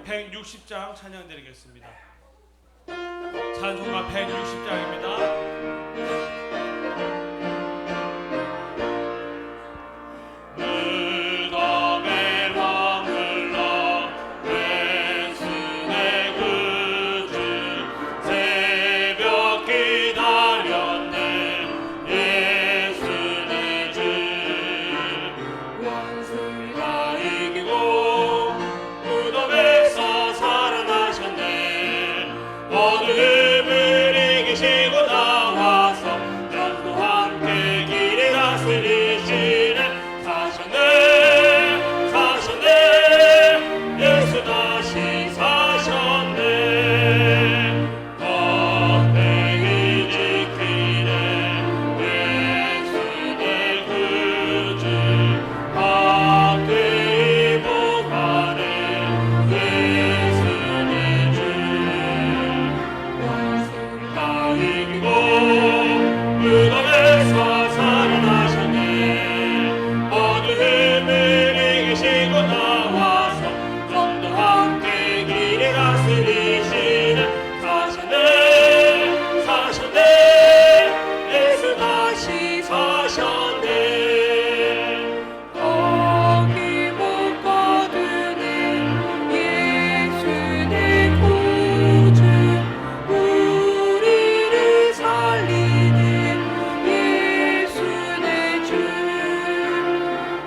160장 찬양 드리겠습니다. 찬송가 160장입니다.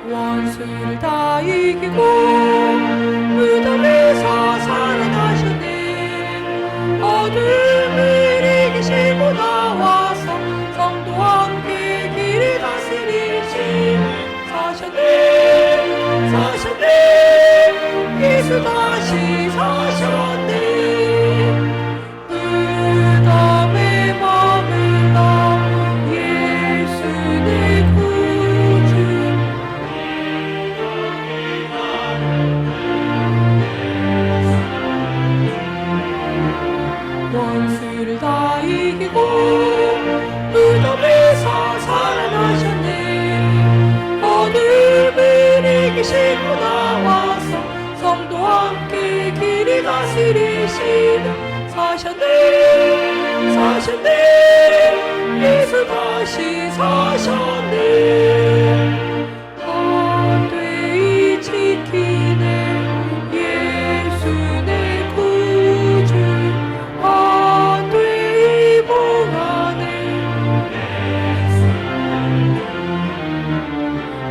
원수를 다 이기고 무덤에서 살아나셨네. 어둠을 이기시고 나와서 성도와 함께 길을 다스리시네. 사셨네 사셨네 예수 다시 사셨네. 무덤에 머물러 예수 내 구주 원수를 다 이기고 무덤에서 살아나셨네. 어둠을 이기시고 나와서 성도와 함께 길을 다스리시네. 사셨네 사셨네 예수 다시 사셨네. 안되이 지키네 예수 내 구주 안되이 봉하네.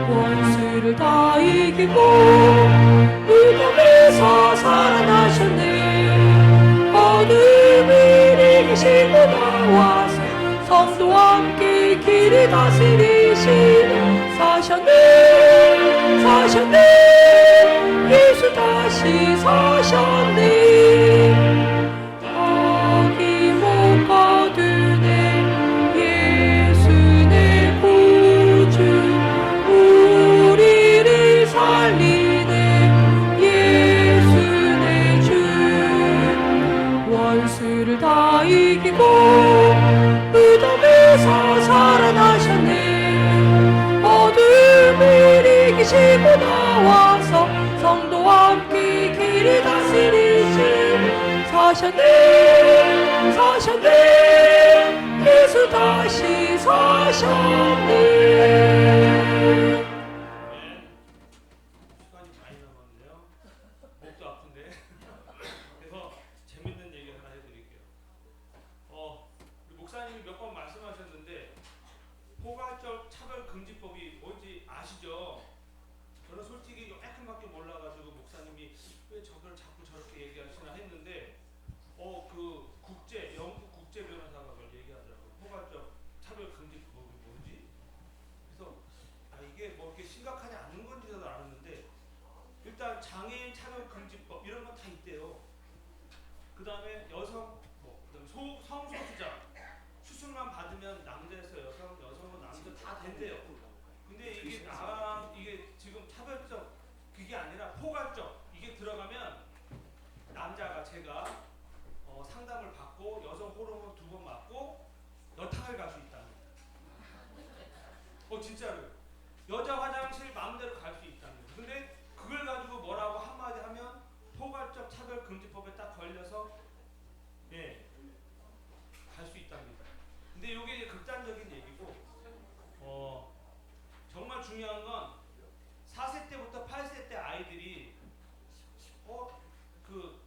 원수를 다 이기고 무덤에서 살아나셨네. 어둠을 이기시고 나와서 성도와 함께 길을 다스리시네. 사셨네 사셨네 예수 다시 사셨네. 악이 못 거두네 예수 내 구주 우리를 살리네 예수 내 주. 원수를 다 이기고 무덤에서 살아나셨네. 어둠을 이기시고 나와서 성도와 함께 길을 다스리시네. 사셨네 사셨네 예수 다시 사셨네. 시간이 많이 남았네요. 목도 아픈데. 그래서 재밌는 얘기 하나 해드릴게요. 우리 목사님이 몇 번 말씀하셨는데 포괄적 차별금지법이 뭔지 아시죠? 저는 솔직히 조금밖에 몰라가지고 목사님이 왜 저걸 자꾸 저렇게 얘기하시나 했는데 그 영국 국제 변호사가 그걸 얘기하더라고요. 포괄적 차별금지법이 뭔지. 그래서 이게 뭐 이렇게 심각하지 않은 건지 저도 알았는데 일단 장애인 차별금지법 이런 건 다 있대요. 그 다음에 여성, 그다음에 성소수자 수술만 받으면 남자에서 여성은 남자 다 된대요. 근데 이게 지금 차별적 그게 아니라 포괄적 이게 들어가면 남자가 제가 상담을 받고 여성 호르몬 2번 맞고 여탕을 갈 수 있다는 거예요. 진짜로 여자 화장실 마음대로 갈 수 있다는 거예요. 근데 그걸 가지고 뭐라고 한마디 하면 포괄적 차별 차별금지법에 딱 걸려서 갈 수 있답니다. 근데 이게 이제 극단적인 얘기고 정말 중요한 건 4세 때부터 8세 때 아이들이 그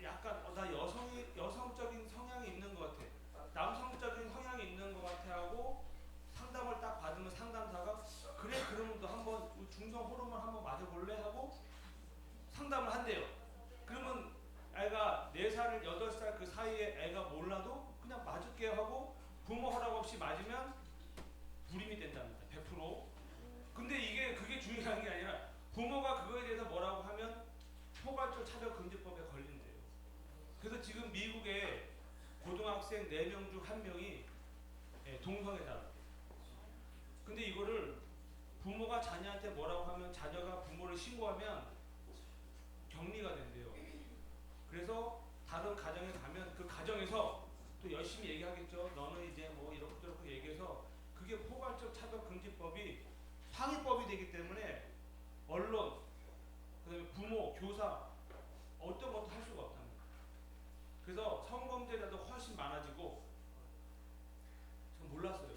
약간 나 여성적인 성향이 있는 것 같아, 남성적인 성향이 있는 것 같아 하고 상담을 딱 받으면 상담사가 그래 그러면 너 한번 중성 호르몬 한번 맞아볼래 하고 상담을 한대요. 그러면 애가 4살, 8살 그 사이에 애가 몰라도 그냥 맞을게요 하고 부모 허락 없이 맞으면 불임이 된답니다. 100%. 근데 그게 중요한 게 아니라 부모가 그거에 대해서 뭐라고 하면 포괄적 차별금지법에 걸린대요. 그래서 지금 미국에 고등학생 4명 중 1명이 동성애다. 근데 이거를 부모가 자녀한테 뭐라고 하면 자녀가 부모를 신고하면 격리가 된대요. 그래서 다른 가정에 가면 그 가정에서 또 열심히 얘기하겠죠. 너는 이제 뭐 이렇게 저렇게 얘기해서 그게 포괄적 차별금지법이 상위법이 되기 때문에 언론, 그다음에 부모, 교사 어떤 것도 할 수가 없답니다. 그래서 성범죄자도 훨씬 많아지고 전 몰랐어요.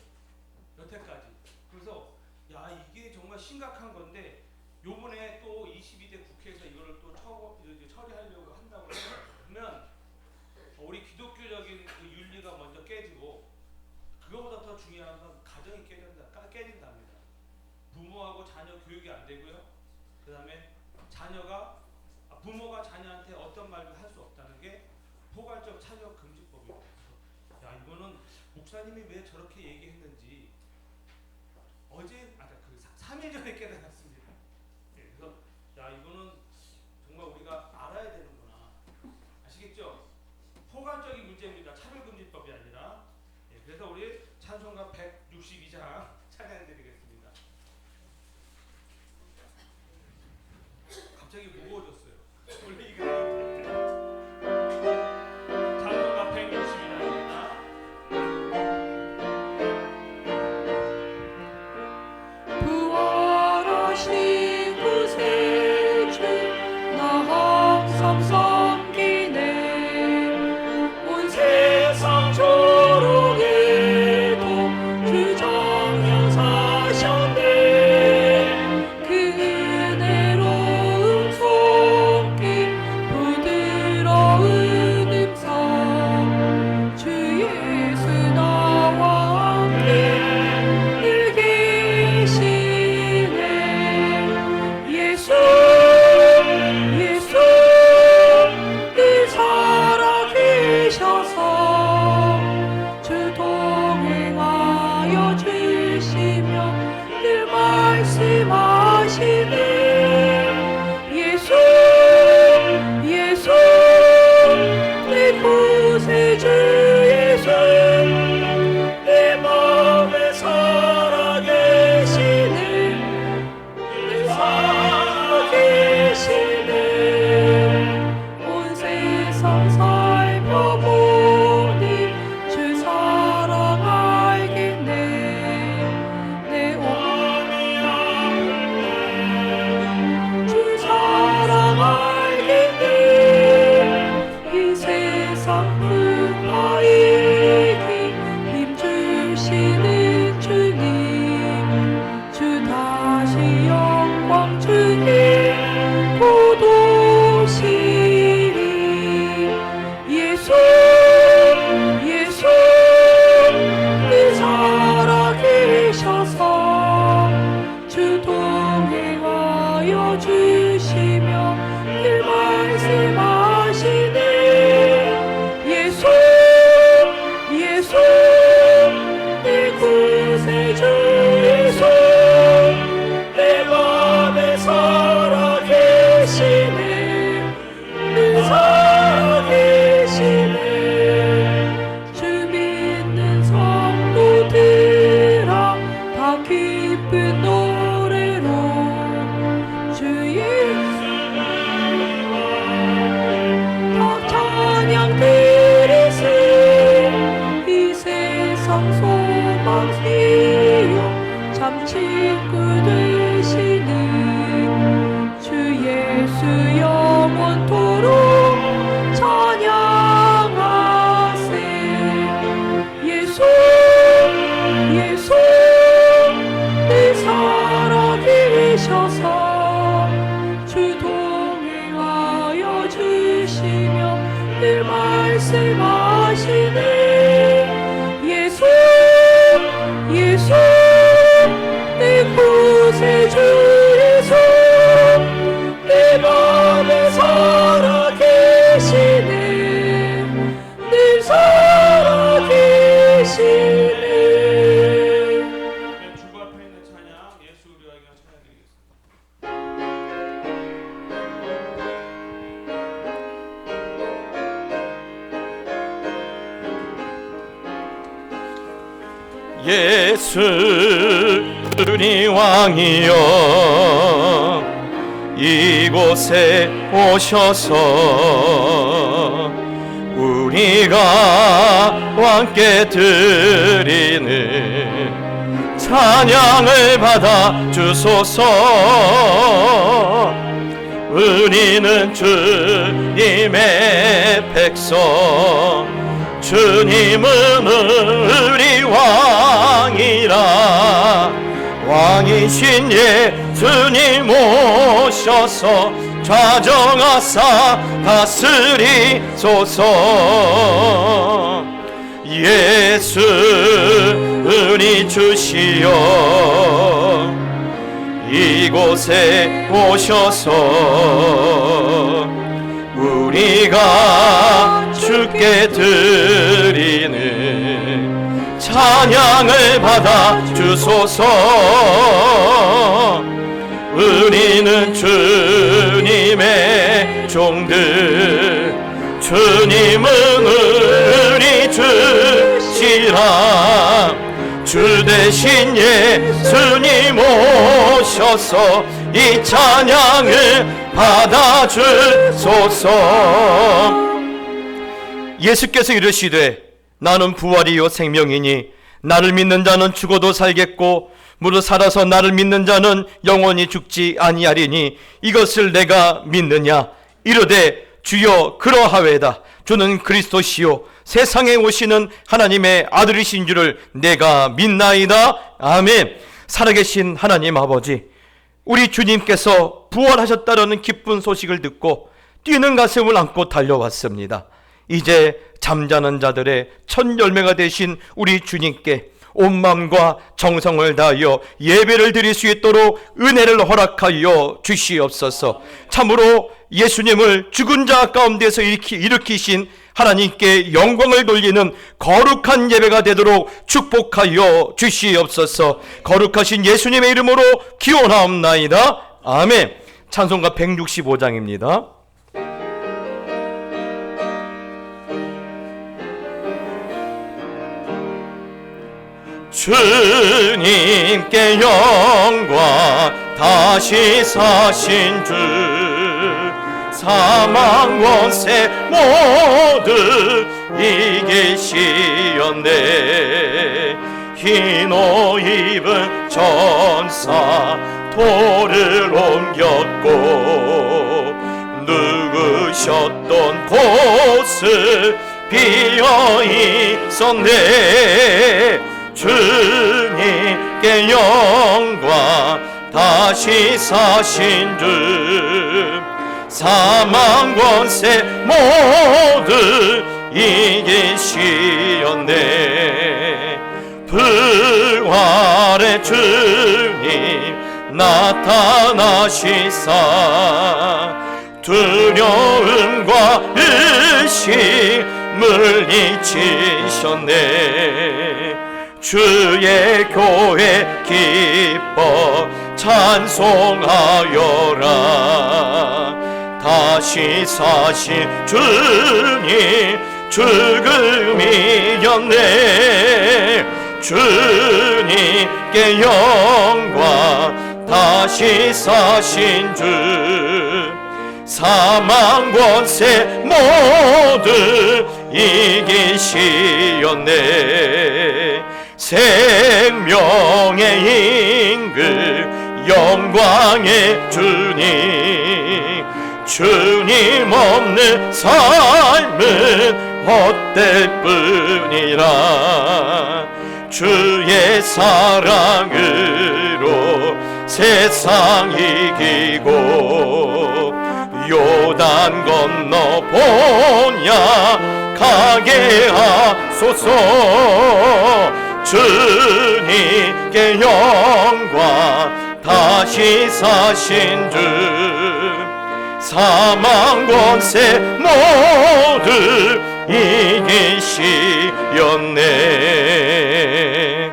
여태까지. 그래서 야 이게 정말 심각한 건데 요번에 또 22대 국회에서 이거를 또 처리하려고 한다고 하면 우리 기독교적인 그 윤리가 먼저 깨지고 그거보다 더 중요한 건 가정이 깨진답니다. 부모하고 자녀 교육이 안 되고요. 그 다음에 부모가 자녀한테 어떤 말도 할 수 없다는 게 포괄적 차별금지법입니다. 야 이거는 목사님이 왜 저렇게 얘기했는지 어제 그 3일 전에 깨달았습니다. 그래서 야 이거는 정말 우리가 알아야 되는구나. 아시겠죠? 포괄적인 문제입니다. 차별금지법이 아니라. 그래서 우리 찬송가 162장 찬양해드리겠습니다. 갑자기 무거워졌어요. 원래 이거 찬송가 162장입니다. 부활하신 구세주 나 항상 섬기네. 온 세상 조롱에도 주 정령 사셨네. 그 은혜로운 손길 부드러운 음성 주 예수 나와 함께 늘 계시네. 예수 늘 살아계셔서 주 동행하여 주시며 늘 말씀하시네. 예수 내 구세주 예수 내 마음에 살아계시네. 늘 살아계시네. 온 세상 살펴보니 주 사랑 알겠네. 내 마음이 아프네. 주 사랑 알겠네. 이 세상 풍파이기 힘 주시는 주님 주 다시 영광 주님 보도시리. 예수 늘 살아계셔서 주 동행하여 주시며 늘 말씀하시네. 예수 내 구세주 예수 내 맘에 살아계시네. 늘 살아계시네. 주 믿는 성도들아 다 기쁜 노래로 주 예수를 다 찬양 드리세. 이 세상 소망 이요 참 친구 되시는 주 예수 영원토록 말씀하시네. 예수 예수 내 구세주 예수 내 맘에 살아계시네. 늘 살아계시네. 주부 앞에 있는 찬양 예수 우리에게 찬양드리겠습니다. 예수 우리 왕이여 이곳에 오셔서 우리가 왕께 드리는 찬양을 받아 주소서. 우리는 주님의 백성, 주님은 우리 왕이라. 왕이신 예수님 오셔서 좌정하사 다스리소서. 예수 우리 주시여 이곳에 오셔서 우리가 주께 드리는 찬양을 받아 주소서. 우리는 주님의 종들, 주님은 우리 주시라. 주 대신 예수님 오셔서 이 찬양을 받아 주소서. 예수께서 이르시되 나는 부활이요 생명이니 나를 믿는 자는 죽어도 살겠고 무릇 살아서 나를 믿는 자는 영원히 죽지 아니하리니 이것을 내가 믿느냐. 이르되 주여 그러하외다. 주는 그리스도시요 세상에 오시는 하나님의 아들이신 줄을 내가 믿나이다. 아멘. 살아계신 하나님 아버지, 우리 주님께서 부활하셨다라는 기쁜 소식을 듣고 뛰는 가슴을 안고 달려왔습니다. 이제 잠자는 자들의 첫 열매가 되신 우리 주님께 온 마음과 정성을 다하여 예배를 드릴 수 있도록 은혜를 허락하여 주시옵소서. 참으로 예수님을 죽은 자 가운데서 일으키신 하나님께 영광을 돌리는 거룩한 예배가 되도록 축복하여 주시옵소서. 거룩하신 예수님의 이름으로 기원하옵나이다. 아멘. 찬송가 165장입니다. 주님께 영광 다시 사신 주 사망 원세 모두 이기시었네. 흰 옷 입은 전사 돌을 옮겼고 누구셨던 곳을 비어 있었네. 주님께 영광 다시 사신 주 사망 권세 모두 이기시었네. 부활의 주님 나타나시사 두려움과 의심 물리치셨네. 주의 교회 기뻐 찬송하여라. 다시 사신 주님 죽음 이겼네. 주님께 영광 다시 사신 주 사망 권세 모두 이기시었네. 생명의 임금 영광의 주님 주님 없는 삶은 헛될 뿐이라. 주의 사랑으로 세상 이기고 요단 건너 보냐 가게 하소서. 주님께 영광, 다시 사신 주 사망 권세 모두 이기시었네.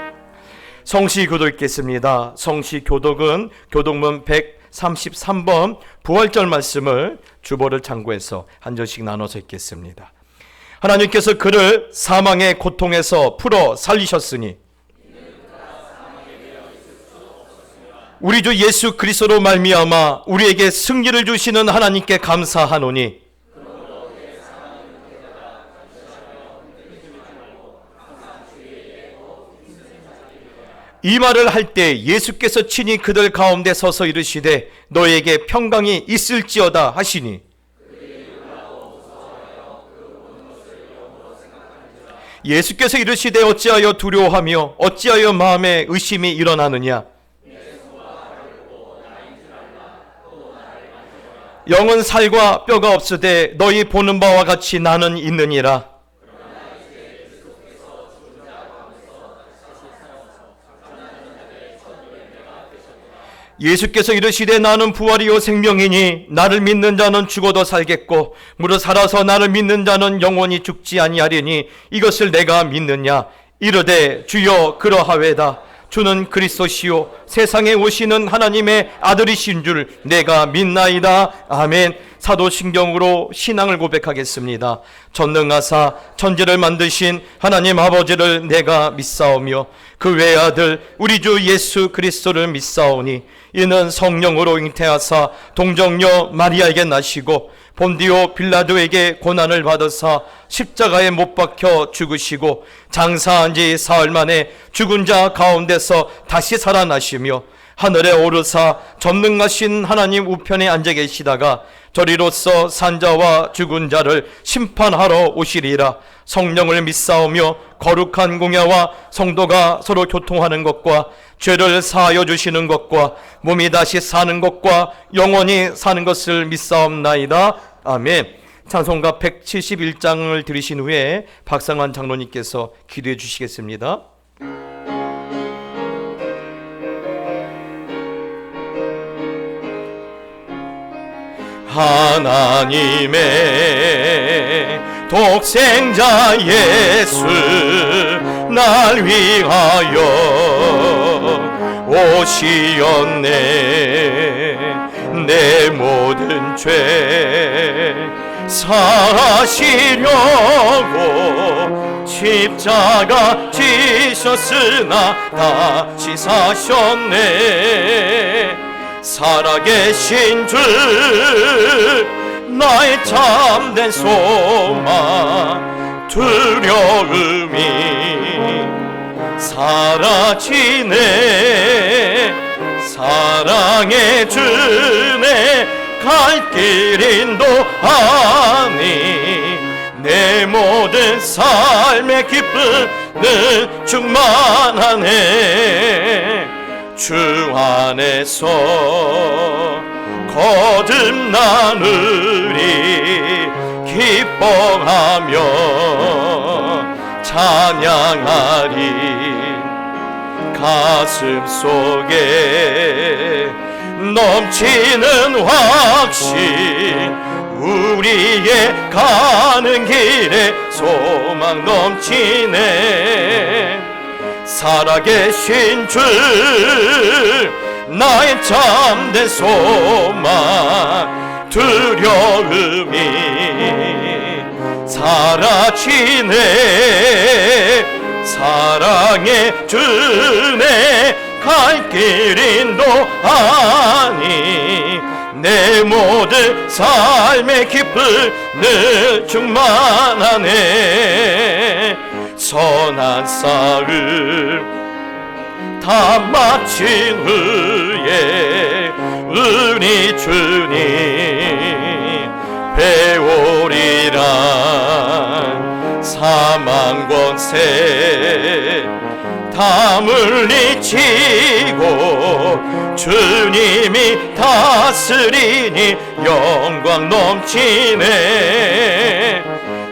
성시교독 읽겠습니다. 성시교독은 교독문 133번 부활절 말씀을 주보를 참고해서 한 절씩 나눠서 읽겠습니다. 하나님께서 그를 사망의 고통에서 풀어 살리셨으니 우리 주 예수 그리스도로 말미암아 우리에게 승리를 주시는 하나님께 감사하노니 이 말을 할 때 예수께서 친히 그들 가운데 서서 이르시되 너에게 평강이 있을지어다 하시니 예수께서 이르시되 어찌하여 두려워하며 어찌하여 마음에 의심이 일어나느냐. 영은 살과 뼈가 없으되 너희 보는 바와 같이 나는 있느니라. 예수께서 이르시되 나는 부활이요 생명이니 나를 믿는 자는 죽어도 살겠고 무릇 살아서 나를 믿는 자는 영원히 죽지 아니하리니 이것을 내가 믿느냐. 이르되 주여 그러하외다. 주는 그리스도시요 세상에 오시는 하나님의 아들이신 줄 내가 믿나이다. 아멘. 사도신경으로 신앙을 고백하겠습니다. 전능하사 천지를 만드신 하나님 아버지를 내가 믿사오며 그 외아들 우리 주 예수 그리스도를 믿사오니 이는 성령으로 잉태하사 동정녀 마리아에게 나시고 본디오 빌라도에게 고난을 받으사 십자가에 못 박혀 죽으시고 장사한 지 사흘 만에 죽은 자 가운데서 다시 살아나시며 하늘에 오르사 전능하신 하나님 우편에 앉아 계시다가 저리로서 산자와 죽은 자를 심판하러 오시리라. 성령을 믿사오며 거룩한 공야와 성도가 서로 교통하는 것과 죄를 사하여 주시는 것과 몸이 다시 사는 것과 영원히 사는 것을 믿사옵나이다. 아멘. 찬송가 171장을 들으신 후에 박상환 장로님께서 기도해 주시겠습니다. 하나님의 독생자 예수 날 위하여 오시었네. 내 모든 죄 사하시려고 십자가 지셨으나 다시 사셨네. 살아계신 주 나의 참된 소망 두려움이 사라지네. 사랑의 주네 갈 길 인도하니 내 모든 삶의 기쁨은 충만하네. 주 안에서 거듭나느니 기뻐하며 찬양하리. 가슴 속에 넘치는 확신 우리의 가는 길에 소망 넘치네. 살아계신 주 나의 참된 소망 두려움이 사라지네. 사랑의 주네 갈 길 인도하니 내 모든 삶의 기쁨은 충만하네. 선한 싸움 다 마친 후에 은희 주님 배우리라. 사망 권세 다 물리치고 주님이 다스리니 영광 넘치네.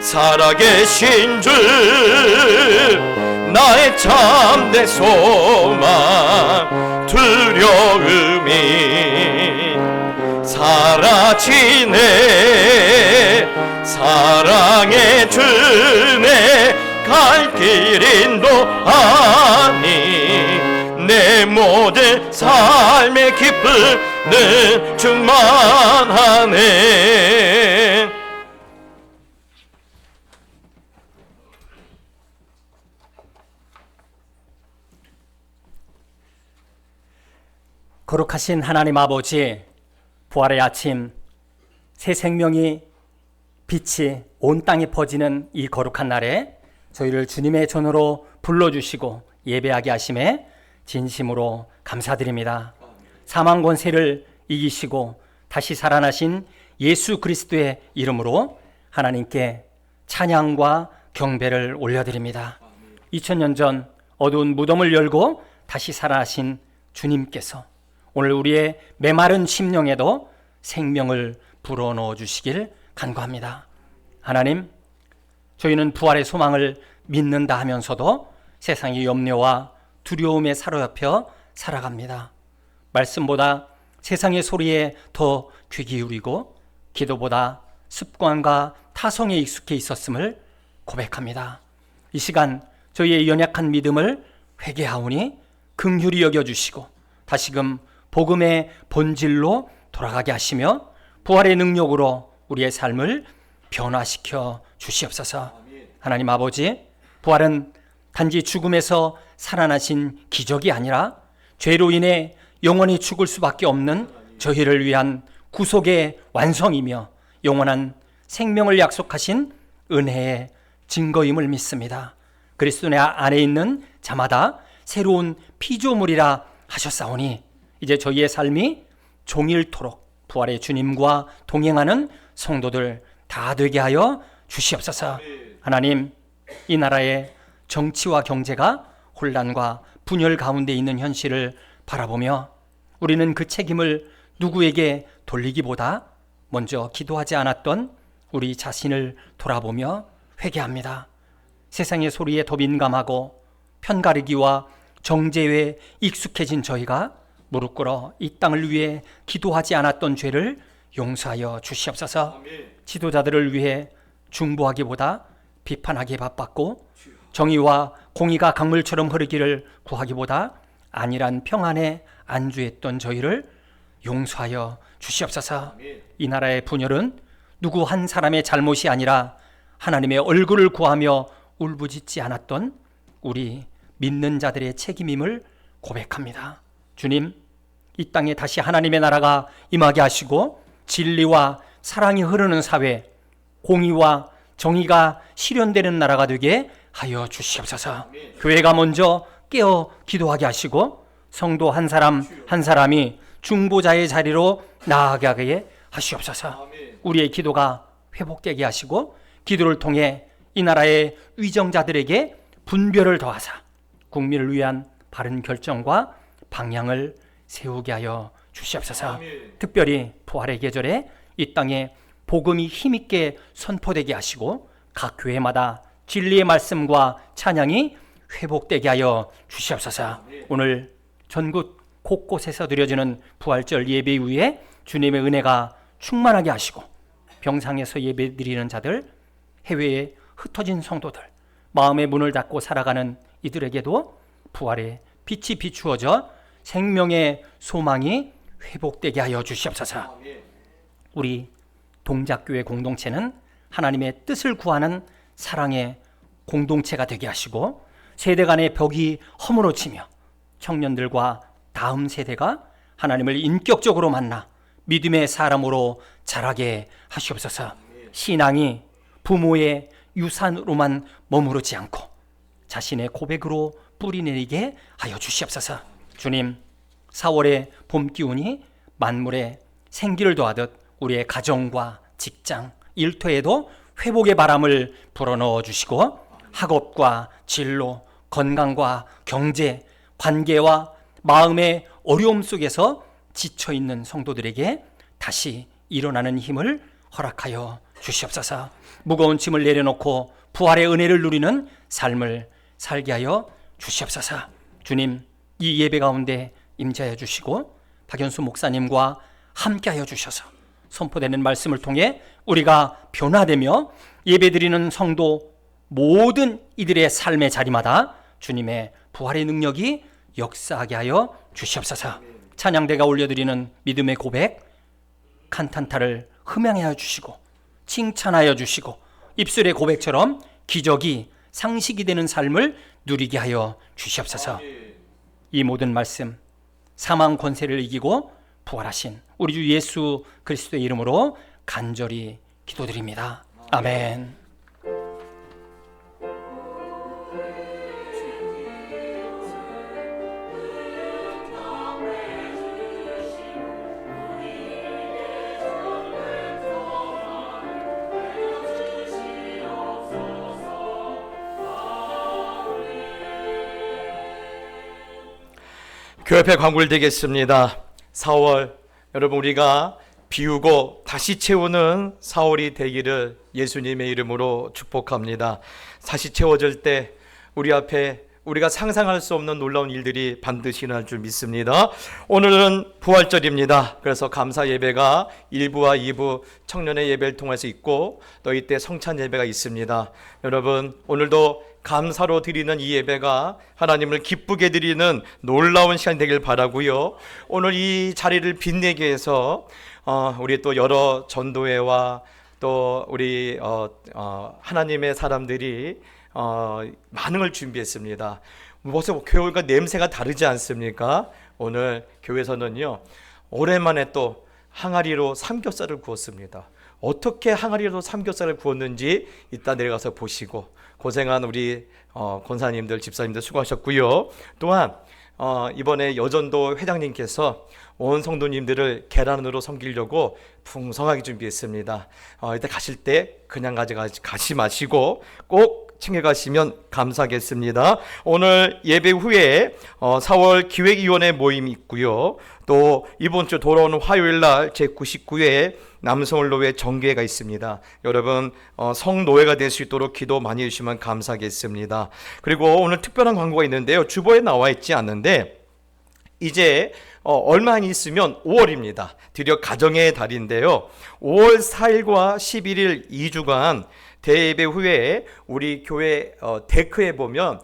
살아계신 주 나의 참된 소망 두려움이 사라지네. 사랑의 주네 갈 길 인도하니 내 모든 삶의 기쁨은 충만하네. 거룩하신 하나님 아버지, 부활의 아침, 새 생명이 빛이 온 땅에 퍼지는 이 거룩한 날에 저희를 주님의 전으로 불러주시고 예배하게 하심에 진심으로 감사드립니다. 사망 권세를 이기시고 다시 살아나신 예수 그리스도의 이름으로 하나님께 찬양과 경배를 올려드립니다. 2000년 전 어두운 무덤을 열고 다시 살아나신 주님께서 오늘 우리의 메마른 심령에도 생명을 불어넣어 주시길 간구합니다. 하나님, 저희는 부활의 소망을 믿는다 하면서도 세상의 염려와 두려움에 사로잡혀 살아갑니다. 말씀보다 세상의 소리에 더 귀 기울이고 기도보다 습관과 타성에 익숙해 있었음을 고백합니다. 이 시간 저희의 연약한 믿음을 회개하오니 긍휼히 여겨주시고 다시금 복음의 본질로 돌아가게 하시며 부활의 능력으로 우리의 삶을 변화시켜 주시옵소서. 하나님 아버지, 부활은 단지 죽음에서 살아나신 기적이 아니라 죄로 인해 영원히 죽을 수밖에 없는 저희를 위한 구속의 완성이며 영원한 생명을 약속하신 은혜의 증거임을 믿습니다. 그리스도 안에 있는 자마다 새로운 피조물이라 하셨사오니 이제 저희의 삶이 종일토록 부활의 주님과 동행하는 성도들 다 되게 하여 주시옵소서. 하나님, 이 나라의 정치와 경제가 혼란과 분열 가운데 있는 현실을 바라보며 우리는 그 책임을 누구에게 돌리기보다 먼저 기도하지 않았던 우리 자신을 돌아보며 회개합니다. 세상의 소리에 더 민감하고 편가르기와 정죄에 익숙해진 저희가 무릎 꿇어 이 땅을 위해 기도하지 않았던 죄를 용서하여 주시옵소서. 지도자들을 위해 중보하기보다 비판하기에 바빴고 정의와 공의가 강물처럼 흐르기를 구하기보다 안일한 평안에 안주했던 저희를 용서하여 주시옵소서. 이 나라의 분열은 누구 한 사람의 잘못이 아니라 하나님의 얼굴을 구하며 울부짖지 않았던 우리 믿는 자들의 책임임을 고백합니다. 주님, 이 땅에 다시 하나님의 나라가 임하게 하시고 진리와 사랑이 흐르는 사회, 공의와 정의가 실현되는 나라가 되게 하여 주시옵소서. 교회가 먼저 깨어 기도하게 하시고 성도 한 사람 한 사람이 중보자의 자리로 나아가게 하시옵소서. 우리의 기도가 회복되게 하시고 기도를 통해 이 나라의 위정자들에게 분별을 더하사 국민을 위한 바른 결정과 방향을 세우게 하여 주시옵소서. 특별히 부활의 계절에 이 땅에 복음이 힘있게 선포되게 하시고 각 교회마다 진리의 말씀과 찬양이 회복되게 하여 주시옵소서. 오늘 전국 곳곳에서 드려지는 부활절 예배 이후에 주님의 은혜가 충만하게 하시고 병상에서 예배 드리는 자들, 해외에 흩어진 성도들, 마음의 문을 닫고 살아가는 이들에게도 부활의 빛이 비추어져 생명의 소망이 회복되게 하여 주시옵소서. 우리 동작교회 공동체는 하나님의 뜻을 구하는 사랑의 공동체가 되게 하시고 세대 간의 벽이 허물어지며 청년들과 다음 세대가 하나님을 인격적으로 만나 믿음의 사람으로 자라게 하시옵소서. 신앙이 부모의 유산으로만 머무르지 않고 자신의 고백으로 뿌리내리게 하여 주시옵소서. 주님, 4월의 봄 기운이 만물에 생기를 더하듯 우리의 가정과 직장, 일터에도 회복의 바람을 불어넣어 주시고 학업과 진로, 건강과 경제, 관계와 마음의 어려움 속에서 지쳐있는 성도들에게 다시 일어나는 힘을 허락하여 주시옵소서. 무거운 짐을 내려놓고 부활의 은혜를 누리는 삶을 살게 하여 주시옵소서. 주님, 이 예배 가운데 임재하여 주시고 박연수 목사님과 함께하여 주셔서 선포되는 말씀을 통해 우리가 변화되며 예배드리는 성도 모든 이들의 삶의 자리마다 주님의 부활의 능력이 역사하게 하여 주시옵소서. 찬양대가 올려드리는 믿음의 고백 칸탄타를 흠양하여 주시고 칭찬하여 주시고 입술의 고백처럼 기적이 상식이 되는 삶을 누리게 하여 주시옵소서. 이 모든 말씀 사망 권세를 이기고 부활하신 우리 주 예수 그리스도의 이름으로 간절히 기도드립니다. 아멘. 교회앞에 광고를 드리겠습니다. 4월 여러분 우리가 비우고 다시 채우는 4월이 되기를 예수님의 이름으로 축복합니다. 다시 채워질 때 우리 앞에 우리가 상상할 수 없는 놀라운 일들이 반드시 일어날 줄 믿습니다. 오늘은 부활절입니다. 그래서 감사 예배가 1부와 2부 청년의 예배를 통해서 있고 또 이때 성찬 예배가 있습니다. 여러분 오늘도 감사로 드리는 이 예배가 하나님을 기쁘게 드리는 놀라운 시간이 되길 바라고요. 오늘 이 자리를 빛내기 위해서 우리 또 여러 전도회와 또 우리 하나님의 사람들이 많은 걸 준비했습니다. 벌써 교회가 냄새가 다르지 않습니까? 오늘 교회에서는요 오랜만에 또 항아리로 삼겹살을 구웠습니다. 어떻게 항아리로 삼겹살을 구웠는지 이따 내려가서 보시고 고생한 우리 권사님들 집사님들 수고하셨고요. 또한 이번에 여전도 회장님께서 온 성도님들을 계란으로 섬기려고 풍성하게 준비했습니다. 이때 가실 때 그냥 가지 마시고 꼭 챙겨가시면 감사하겠습니다. 오늘 예배 후에 4월 기획위원회 모임이 있고요. 또 이번 주 돌아오는 화요일 날 제99회 남성을노회 정기회가 있습니다. 여러분 성노회가 될 수 있도록 기도 많이 해주시면 감사하겠습니다. 그리고 오늘 특별한 광고가 있는데요. 주보에 나와 있지 않는데 이제 얼마 안 있으면 5월입니다. 드디어 가정의 달인데요. 5월 4일과 11일 2주간 대예배 후에 우리 교회 데크에 보면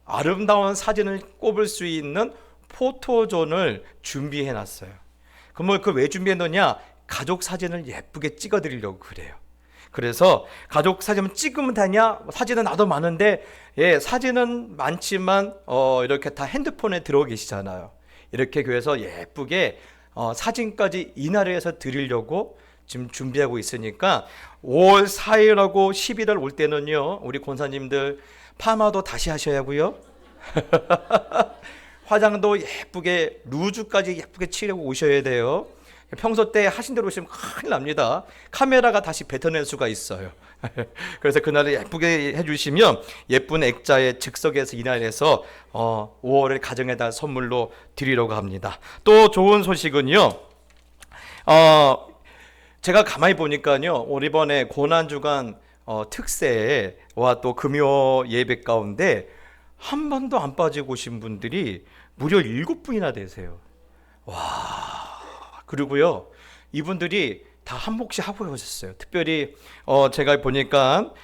아름다운 사진을 꼽을 수 있는 포토존을 준비해 놨어요. 그럼 그 왜 준비했느냐? 가족 사진을 예쁘게 찍어 드리려고 그래요. 그래서 가족 사진을 찍으면 되냐? 사진은 나도 많은데 사진은 많지만 이렇게 다 핸드폰에 들어오 계시잖아요. 이렇게 교회에서 예쁘게 사진까지 인화를 해서 드리려고 지금 준비하고 있으니까 5월 4일하고 11월 올 때는요 우리 권사님들 파마도 다시 하셔야 하고요 화장도 예쁘게 루즈까지 예쁘게 칠하고 오셔야 돼요. 평소 때 하신 대로 오시면 큰일 납니다. 카메라가 다시 뱉어낼 수가 있어요. 그래서 그날을 예쁘게 해주시면 예쁜 액자에 즉석에서 인화해서 5월을 가정의 달 선물로 드리려고 합니다. 또 좋은 소식은요 제가 가만히 보니까요 이번에 고난주간 특세와 또 금요 예배 가운데 한 번도 안 빠지고 오신 분들이 무려 7분이나 되세요. 와, 그리고요 이분들이 다 한 몫씩 하고 오셨어요. 특별히 제가 보니까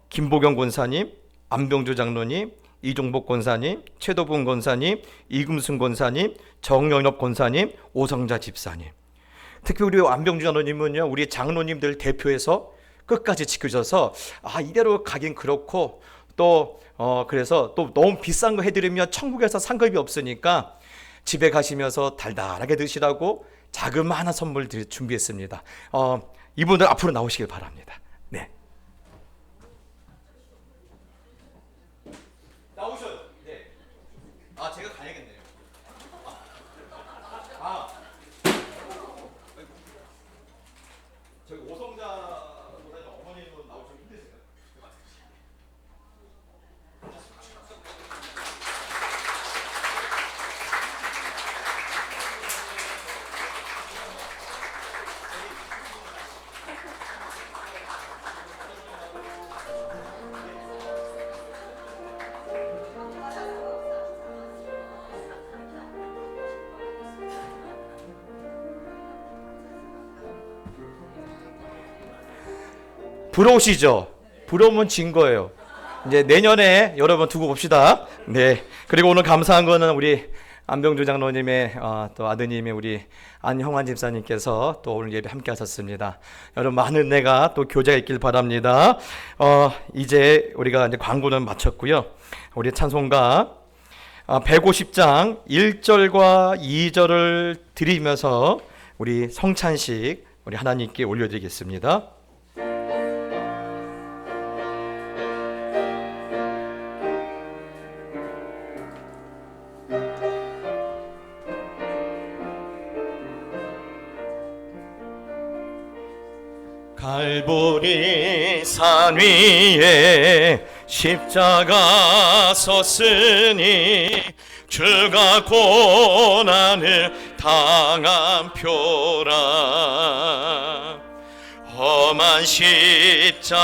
김보경 권사님, 안병주 장로님, 이종복 권사님, 최도분 권사님, 이금순 권사님, 정영엽 권사님, 오성자 집사님. 특히 우리 안병주 장로님은요 우리 장로님들 대표해서 끝까지 지켜줘서 이대로 가긴 그렇고 또 그래서 또 너무 비싼 거 해드리면 천국에서 상급이 없으니까 집에 가시면서 달달하게 드시라고 자그마한 선물 준비했습니다. 이분들 앞으로 나오시길 바랍니다. 네. 나오셔요. 네. 제가 가야겠네요. 저기 오성자보다는 어머니는 나오시면 힘드세요? 부러우시죠? 부러우면 진 거예요. 이제 내년에 여러분 두고 봅시다. 네. 그리고 오늘 감사한 거는 우리 안병주 장로님의 또 아드님의 우리 안형환 집사님께서 또 오늘 예배 함께 하셨습니다. 여러분 많은 은혜가 또 교제가 있길 바랍니다. 이제 우리가 이제 광고는 마쳤고요. 우리 찬송가 150장 1절과 2절을 드리면서 우리 성찬식 우리 하나님께 올려드리겠습니다. 갈보리 산 위에 십자가 섰으니 주가 고난을 당한 표라. 험한 십자가를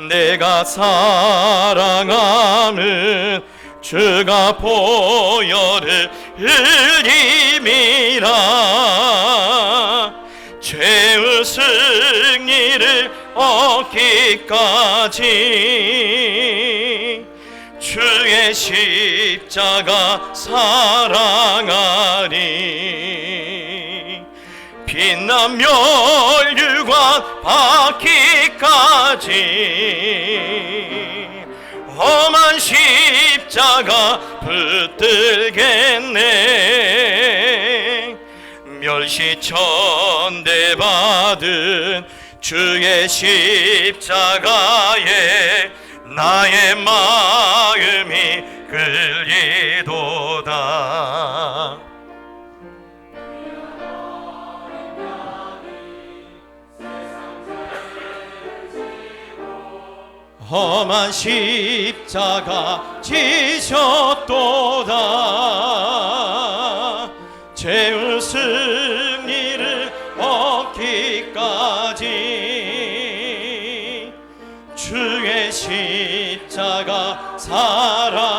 내가 사랑함은 주가 보혈을 흘림이라. 죄의 승리를 얻기까지 주의 십자가 사랑하리. 빛난 멸류관 받기까지 험한 십자가 붙들겠네. 멸시천대 받은 주의 십자가에 나의 마음이 끌리도다. 험한 십자가 지셨도다. 죄의 승리를 얻기까지 주의 십자가 사랑하리.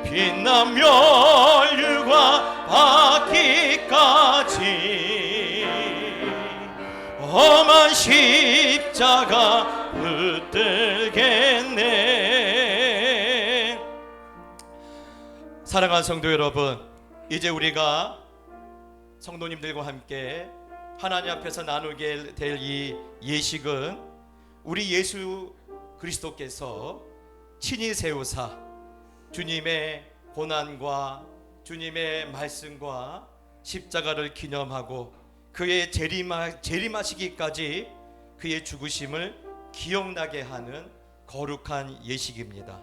빛난 멸류관 받기까지 험한 십자가 붙들겠네. 사랑하는 성도 여러분, 이제 우리가 성도님들과 함께 하나님 앞에서 나누게 될 이 예식은 우리 예수 그리스도께서 친히 세우사 주님의 고난과 주님의 말씀과 십자가를 기념하고 그의 재림하시기까지 그의 죽으심을 기억나게 하는 거룩한 예식입니다.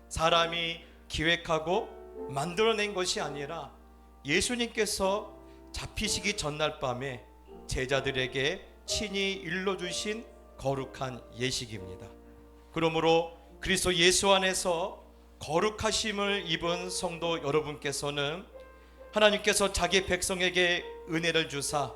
사람이 기획하고 만들어낸 것이 아니라 예수님께서 잡히시기 전날 밤에 제자들에게 친히 일러주신 거룩한 예식입니다. 그러므로 그리스도 예수 안에서 거룩하심을 입은 성도 여러분께서는 하나님께서 자기 백성에게 은혜를 주사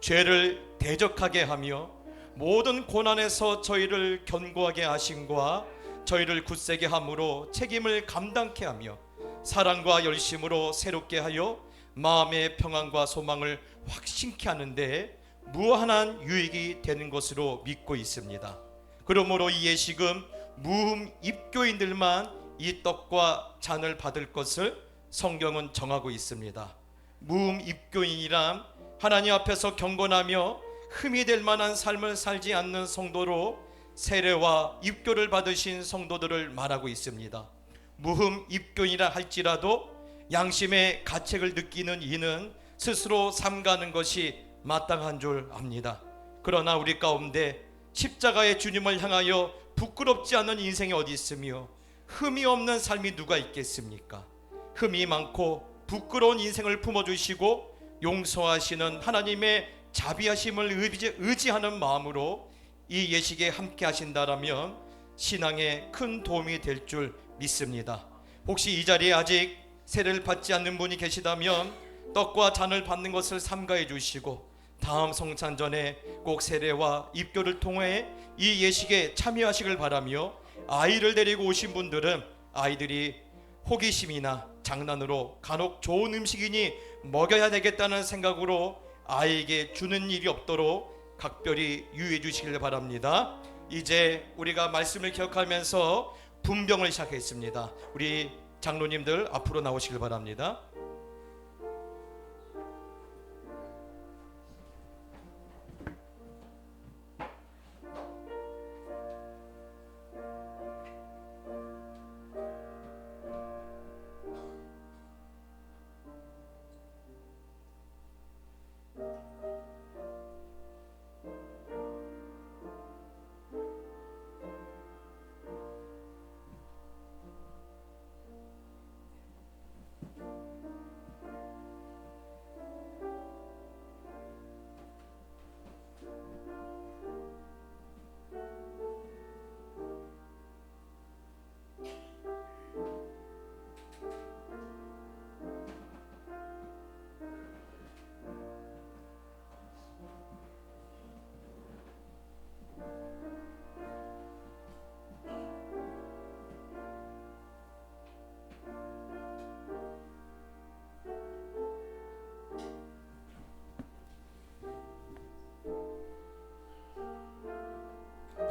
죄를 대적하게 하며 모든 고난에서 저희를 견고하게 하심과 저희를 굳세게 함으로 책임을 감당케 하며 사랑과 열심으로 새롭게 하여 마음의 평안과 소망을 확신케 하는데 무한한 유익이 되는 것으로 믿고 있습니다. 그러므로 이 예식은 무흠 입교인들만 이 떡과 잔을 받을 것을 성경은 정하고 있습니다. 무흠 입교인이란 하나님 앞에서 경건하며 흠이 될 만한 삶을 살지 않는 성도로 세례와 입교를 받으신 성도들을 말하고 있습니다. 무흠 입교인이라 할지라도 양심의 가책을 느끼는 이는 스스로 삼가는 것이 마땅한 줄 압니다. 그러나 우리 가운데 십자가의 주님을 향하여 부끄럽지 않은 인생이 어디 있으며 흠이 없는 삶이 누가 있겠습니까? 흠이 많고 부끄러운 인생을 품어주시고 용서하시는 하나님의 자비하심을 의지하는 마음으로 이 예식에 함께 하신다라면 신앙에 큰 도움이 될 줄 믿습니다. 혹시 이 자리에 아직 세례를 받지 않는 분이 계시다면 떡과 잔을 받는 것을 삼가해 주시고 다음 성찬 전에 꼭 세례와 입교를 통해 이 예식에 참여하시길 바라며, 아이를 데리고 오신 분들은 아이들이 호기심이나 장난으로 간혹 좋은 음식이니 먹여야 되겠다는 생각으로 아이에게 주는 일이 없도록 각별히 유의해 주시길 바랍니다. 이제 우리가 말씀을 기억하면서 분병을 시작했습니다. 우리 장로님들 앞으로 나오시길 바랍니다.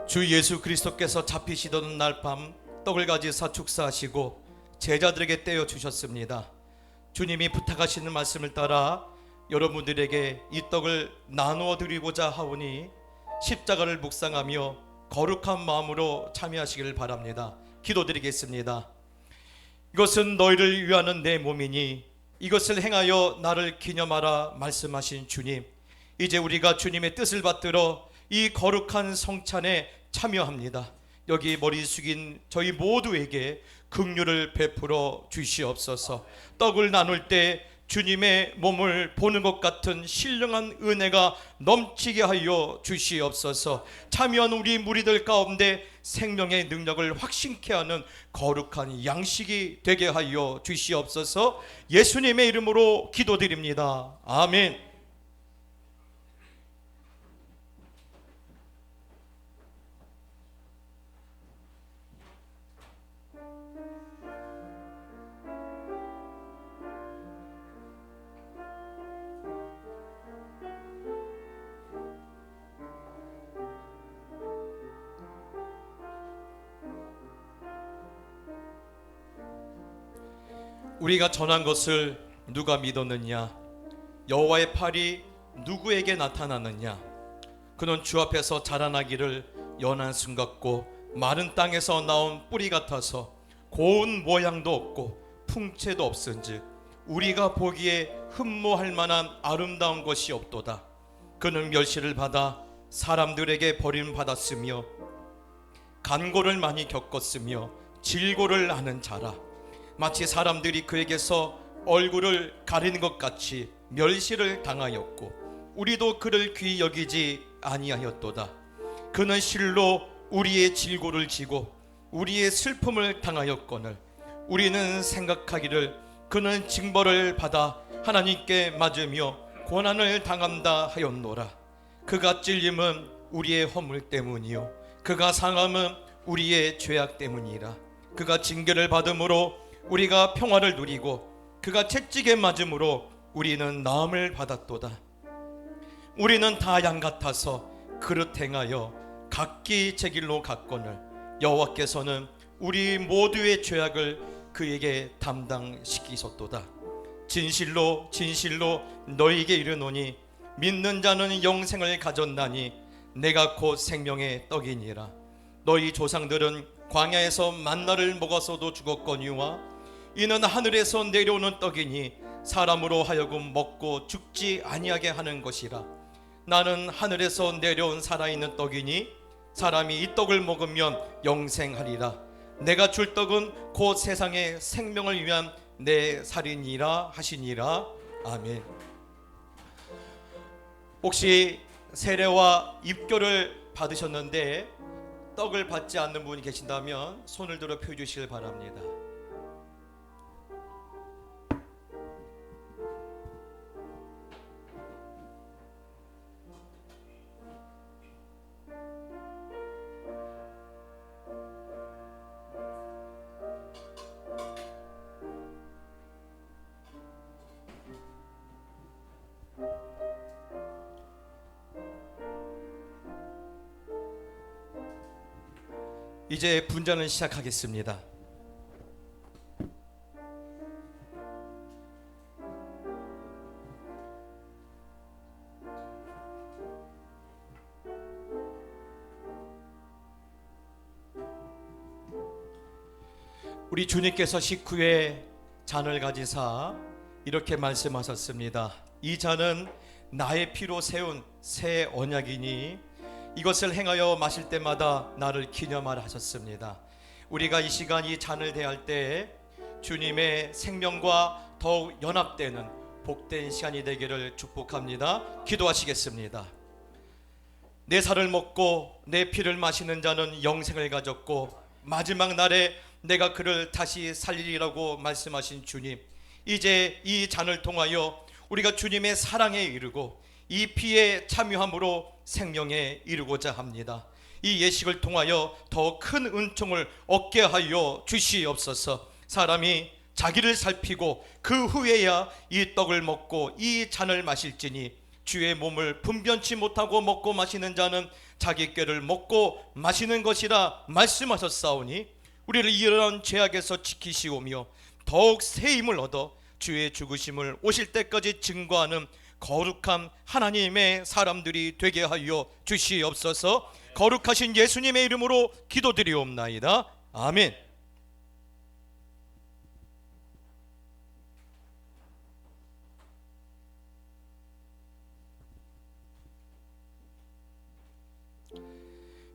주 예수 그리스도께서 잡히시던 날 밤 떡을 가지사 축사하시고 제자들에게 떼어 주셨습니다. 주님이 부탁하시는 말씀을 따라 여러분들에게 이 떡을 나누어 드리고자 하오니 십자가를 묵상하며 거룩한 마음으로 참여하시길 바랍니다. 기도드리겠습니다. 이것은 너희를 위하는 내 몸이니 이것을 행하여 나를 기념하라 말씀하신 주님, 이제 우리가 주님의 뜻을 받들어 이 거룩한 성찬에 참여합니다. 여기 머리 숙인 저희 모두에게 긍휼을 베풀어 주시옵소서. 떡을 나눌 때 주님의 몸을 보는 것 같은 신령한 은혜가 넘치게 하여 주시옵소서. 참여한 우리 무리들 가운데 생명의 능력을 확신케 하는 거룩한 양식이 되게 하여 주시옵소서. 예수님의 이름으로 기도드립니다. 아멘. 우리가 전한 것을 누가 믿었느냐? 여호와의 팔이 누구에게 나타났느냐? 그는 주 앞에서 자라나기를 연한 순 같고 마른 땅에서 나온 뿌리 같아서 고운 모양도 없고 풍채도 없은즉 우리가 보기에 흠모할 만한 아름다운 것이 없도다. 그는 멸시를 받아 사람들에게 버림받았으며 간고를 많이 겪었으며 질고를 하는 자라. 마치 사람들이 그에게서 얼굴을 가리는 것 같이 멸시를 당하였고 우리도 그를 귀히 여기지 아니하였도다. 그는 실로 우리의 질고를 지고 우리의 슬픔을 당하였거늘 우리는 생각하기를 그는 징벌을 받아 하나님께 맞으며 고난을 당한다 하였노라. 그가 찔림은 우리의 허물 때문이요 그가 상함은 우리의 죄악 때문이라. 그가 징계를 받음으로 우리가 평화를 누리고 그가 채찍에 맞음으로 우리는 나음을 받았도다. 우리는 다 양 같아서 그릇 행하여 각기 제 길로 갔거늘 여호와께서는 우리 모두의 죄악을 그에게 담당시키셨도다. 진실로 진실로 너희에게 이르노니 믿는 자는 영생을 가졌나니 내가 곧 생명의 떡이니라. 너희 조상들은 광야에서 만나를 먹어서도 죽었거니와 이는 하늘에서 내려오는 떡이니 사람으로 하여금 먹고 죽지 아니하게 하는 것이라. 나는 하늘에서 내려온 살아있는 떡이니 사람이 이 떡을 먹으면 영생하리라. 내가 줄 떡은 곧 세상의 생명을 위한 내 살이니라 하시니라. 아멘. 혹시 세례와 입교를 받으셨는데 떡을 받지 않는 분이 계신다면 손을 들어 펴주시길 바랍니다. 이제 분전을 시작하겠습니다. 우리 주님께서 식후에 잔을 가지사 이렇게 말씀하셨습니다. 이 잔은 나의 피로 세운 새 언약이니 이것을 행하여 마실 때마다 나를 기념하라 하셨습니다. 우리가 이 시간 이 잔을 대할 때 주님의 생명과 더욱 연합되는 복된 시간이 되기를 축복합니다. 기도하시겠습니다. 내 살을 먹고 내 피를 마시는 자는 영생을 가졌고 마지막 날에 내가 그를 다시 살리리라고 말씀하신 주님, 이제 이 잔을 통하여 우리가 주님의 사랑에 이르고 이 피에 참여함으로 생명에 이르고자 합니다. 이 예식을 통하여 더 큰 은총을 얻게 하여 주시옵소서. 사람이 자기를 살피고 그 후에야 이 떡을 먹고 이 잔을 마실지니 주의 몸을 분변치 못하고 먹고 마시는 자는 자기 꾀를 먹고 마시는 것이라 말씀하셨사오니 우리를 이런 죄악에서 지키시오며 더욱 새 힘을 얻어 주의 죽으심을 오실 때까지 증거하는 거룩한 하나님의 사람들이 되게 하여 주시옵소서. 거룩하신 예수님의 이름으로 기도드리옵나이다. 아멘.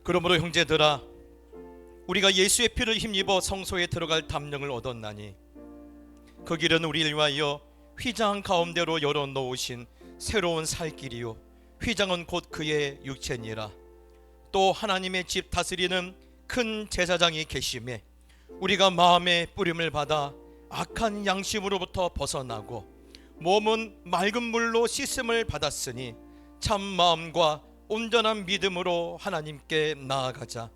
그러므로 형제들아, 우리가 예수의 피를 힘입어 성소에 들어갈 담력을 얻었나니 그 길은 우리를 위하여 휘장 가운데로 열어놓으신 새로운 살 길이요 휘장은 곧 그의 육체니라. 또 하나님의 집 다스리는 큰 제사장이 계심에 우리가 마음의 뿌림을 받아 악한 양심으로부터 벗어나고 몸은 맑은 물로 씻음을 받았으니 참 마음과 온전한 믿음으로 하나님께 나아가자.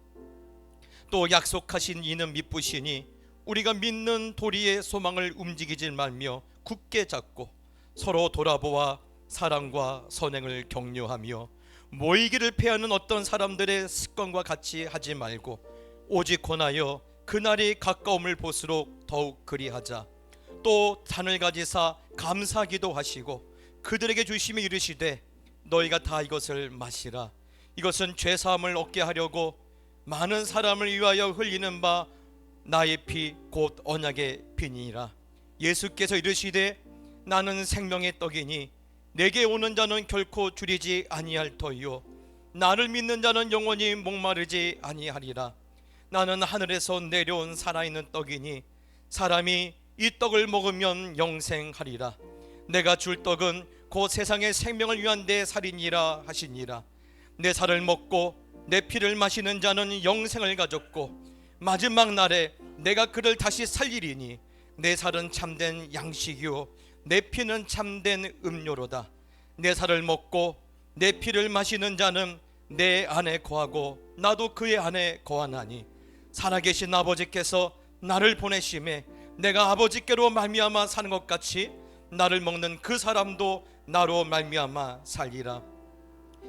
또 약속하신 이는 미쁘시니 우리가 믿는 도리의 소망을 움직이지 말며 굳게 잡고 서로 돌아보아 사랑과 선행을 격려하며 모이기를 패하는 어떤 사람들의 습관과 같이 하지 말고 오직 권하여 그날이 가까움을 볼수록 더욱 그리하자. 또 잔을 가지사 감사기도 하시고 그들에게 주심이 이르시되 너희가 다 이것을 마시라. 이것은 죄사함을 얻게 하려고 많은 사람을 위하여 흘리는 바 나의 피 곧 언약의 피니라. 예수께서 이르시되 나는 생명의 떡이니 내게 오는 자는 결코 줄이지 아니할 터이요 나를 믿는 자는 영원히 목마르지 아니하리라. 나는 하늘에서 내려온 살아있는 떡이니 사람이 이 떡을 먹으면 영생하리라. 내가 줄 떡은 곧 세상의 생명을 위한 내 살이니라 하시니라. 내 살을 먹고 내 피를 마시는 자는 영생을 가졌고 마지막 날에 내가 그를 다시 살리리니 내 살은 참된 양식이요 내 피는 참된 음료로다. 내 살을 먹고 내 피를 마시는 자는 내 안에 거하고 나도 그의 안에 거하나니 살아계신 아버지께서 나를 보내심에 내가 아버지께로 말미암아 사는 것 같이 나를 먹는 그 사람도 나로 말미암아 살리라.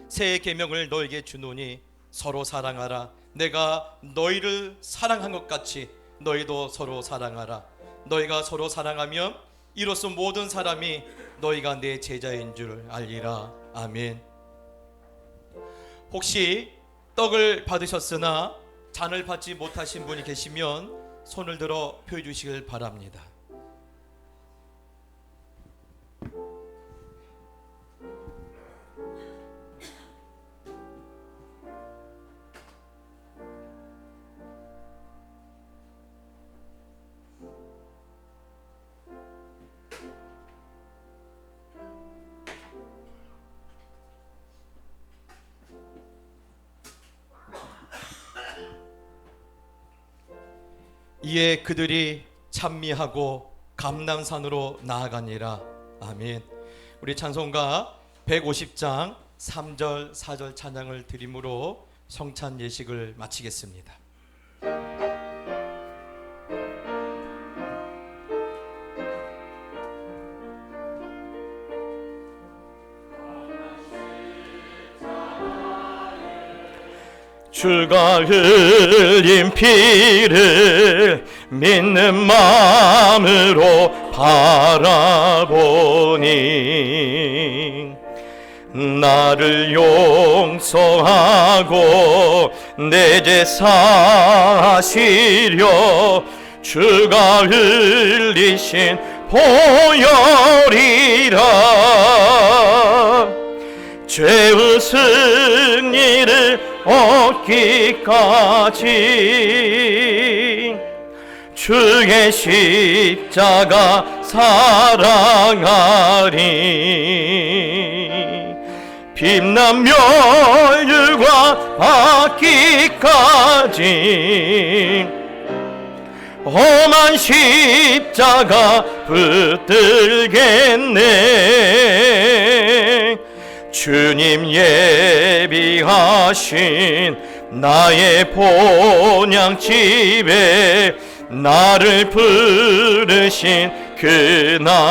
새 계명을 너에게 주노니 서로 사랑하라. 내가 너희를 사랑한 것 같이 너희도 서로 사랑하라. 너희가 서로 사랑하면 이로써 모든 사람이 너희가 내 제자인 줄 알리라. 아멘. 혹시 떡을 받으셨으나 잔을 받지 못하신 분이 계시면 손을 들어 펴 주시길 바랍니다. 이에 그들이 찬미하고 감람산으로 나아가니라. 아멘. 우리 찬송가 150장 3절 4절 찬양을 드림으로 성찬 예식을 마치겠습니다. 주가 흘린 피를 믿는 마음으로 바라보니 나를 용서하고 내 죄 사하시려 주가 흘리신 보혈이라 죄의 승리를 얻기까지 주의 십자가 사랑하리 빛난 멸류관 받기까지 험한 십자가 붙들겠네 주님 예비하신 나의 본향집에 나를 부르신 그날에는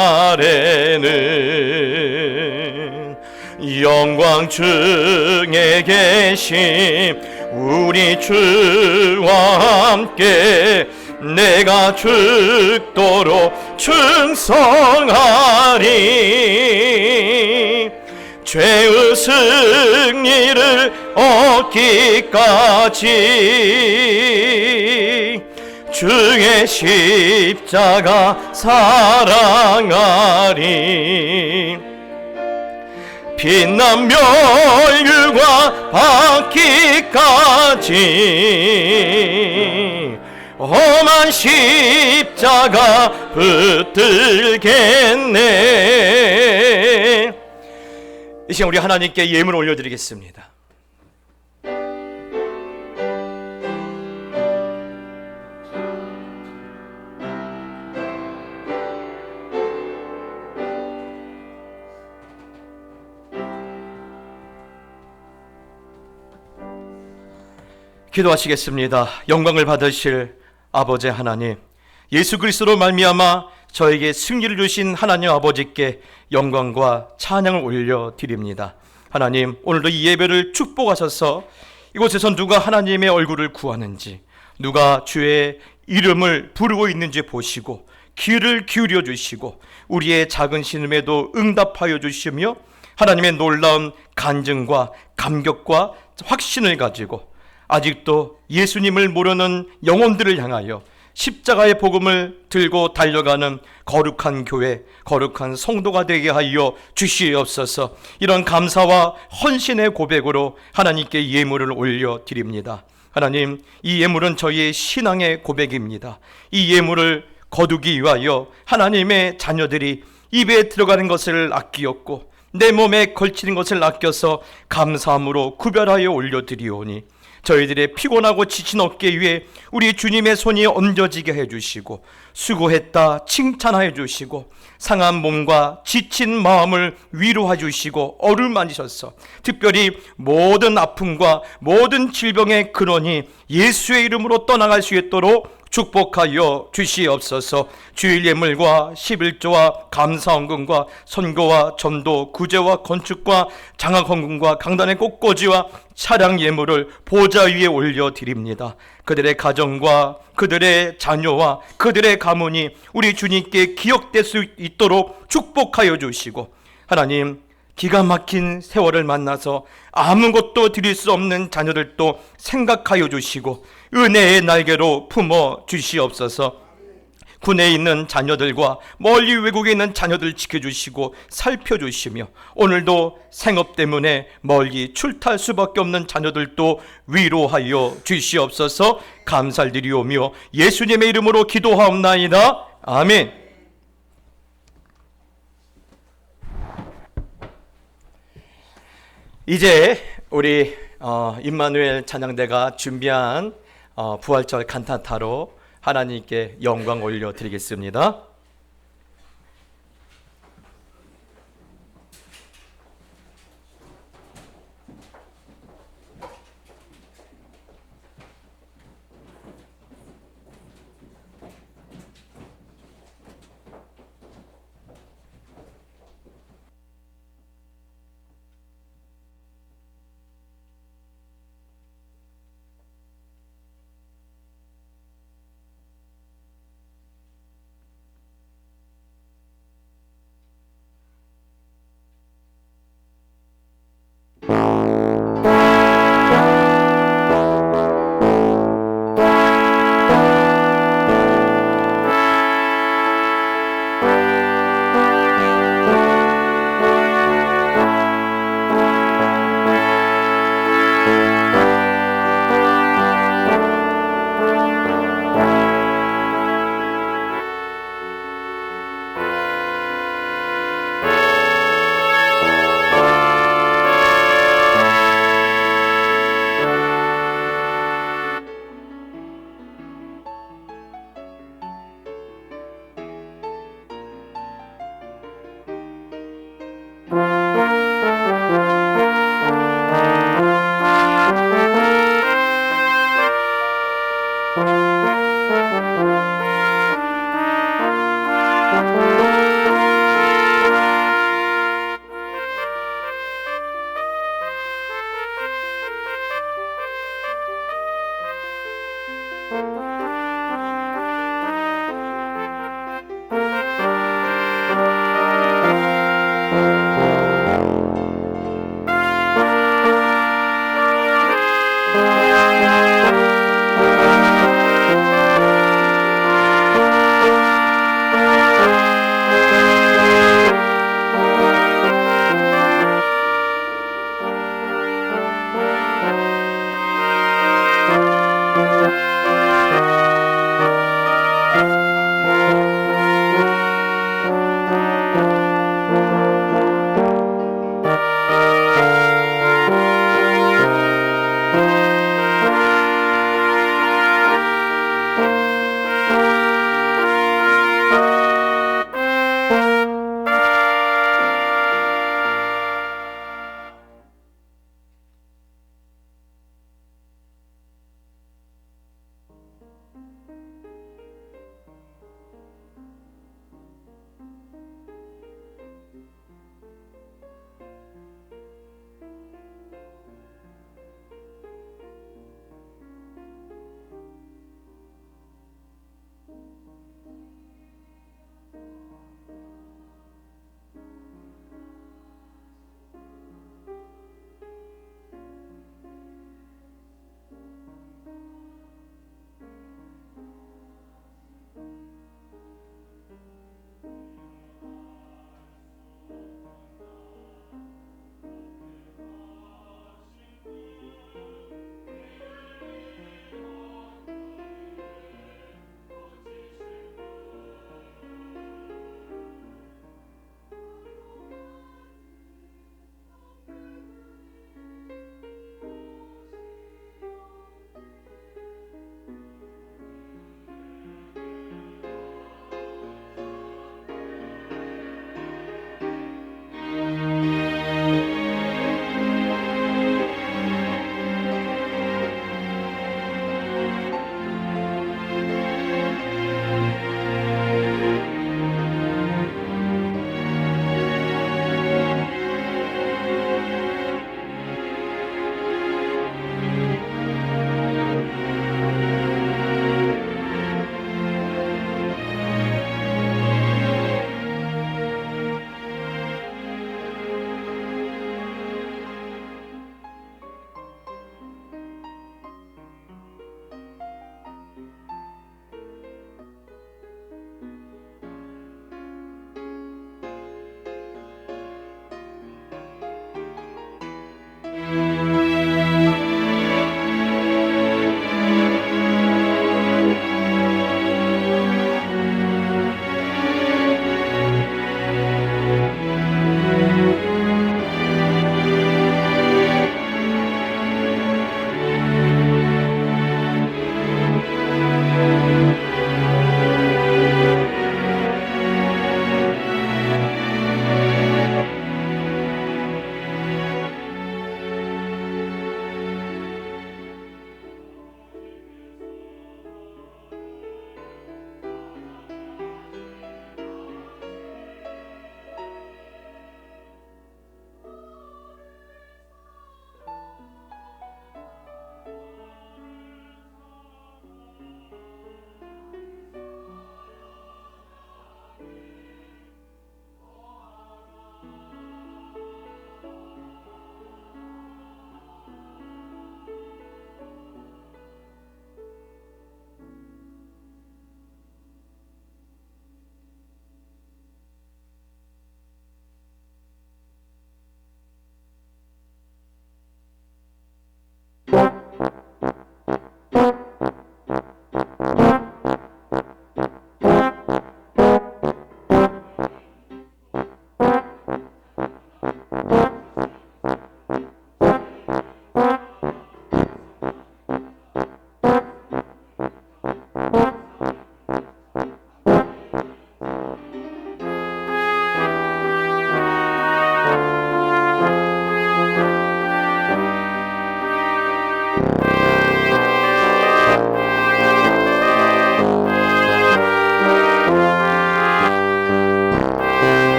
영광 중에 계신 우리 주와 함께 내가 죽도록 충성하리 죄의 승리를 얻기까지 주의 십자가 사랑하리 빛난 멸류관 받기까지 험한 십자가 붙들겠네 이 시간 우리 하나님께 예물을 올려드리겠습니다. 기도하시겠습니다. 영광을 받으실 아버지 하나님, 예수 그리스도로 말미암아 저에게 승리를 주신 하나님 아버지께 영광과 찬양을 올려드립니다. 하나님, 오늘도 이 예배를 축복하셔서 이곳에서 누가 하나님의 얼굴을 구하는지, 누가 주의 이름을 부르고 있는지 보시고 귀를 기울여 주시고 우리의 작은 신음에도 응답하여 주시며 하나님의 놀라운 간증과 감격과 확신을 가지고 아직도 예수님을 모르는 영혼들을 향하여 십자가의 복음을 들고 달려가는 거룩한 교회, 거룩한 성도가 되게 하여 주시옵소서. 이런 감사와 헌신의 고백으로 하나님께 예물을 올려드립니다. 하나님, 이 예물은 저희의 신앙의 고백입니다. 이 예물을 거두기 위하여 하나님의 자녀들이 입에 들어가는 것을 아끼었고 내 몸에 걸치는 것을 아껴서 감사함으로 구별하여 올려드리오니 저희들의 피곤하고 지친 어깨 위에 우리 주님의 손이 얹어지게 해주시고 수고했다 칭찬해 주시고 상한 몸과 지친 마음을 위로해 주시고 어루만지셔서 특별히 모든 아픔과 모든 질병의 근원이 예수의 이름으로 떠나갈 수 있도록 축복하여 주시옵소서. 주일 예물과 11조와 감사헌금과 선교와 전도, 구제와 건축과 장학헌금과 강단의 꽃꽂이와 차량 예물을 보좌 위에 올려드립니다. 그들의 가정과 그들의 자녀와 그들의 가문이 우리 주님께 기억될 수 있도록 축복하여 주시고 하나님, 기가 막힌 세월을 만나서 아무것도 드릴 수 없는 자녀들도 생각하여 주시고 은혜의 날개로 품어 주시옵소서. 군에 있는 자녀들과 멀리 외국에 있는 자녀들 지켜주시고 살펴주시며 오늘도 생업 때문에 멀리 출타할 수밖에 없는 자녀들도 위로하여 주시옵소서. 감사를 드리오며 예수님의 이름으로 기도하옵나이다. 아멘. 이제 우리 임마누엘 찬양대가 준비한 부활절 칸타타로 하나님께 영광 올려드리겠습니다.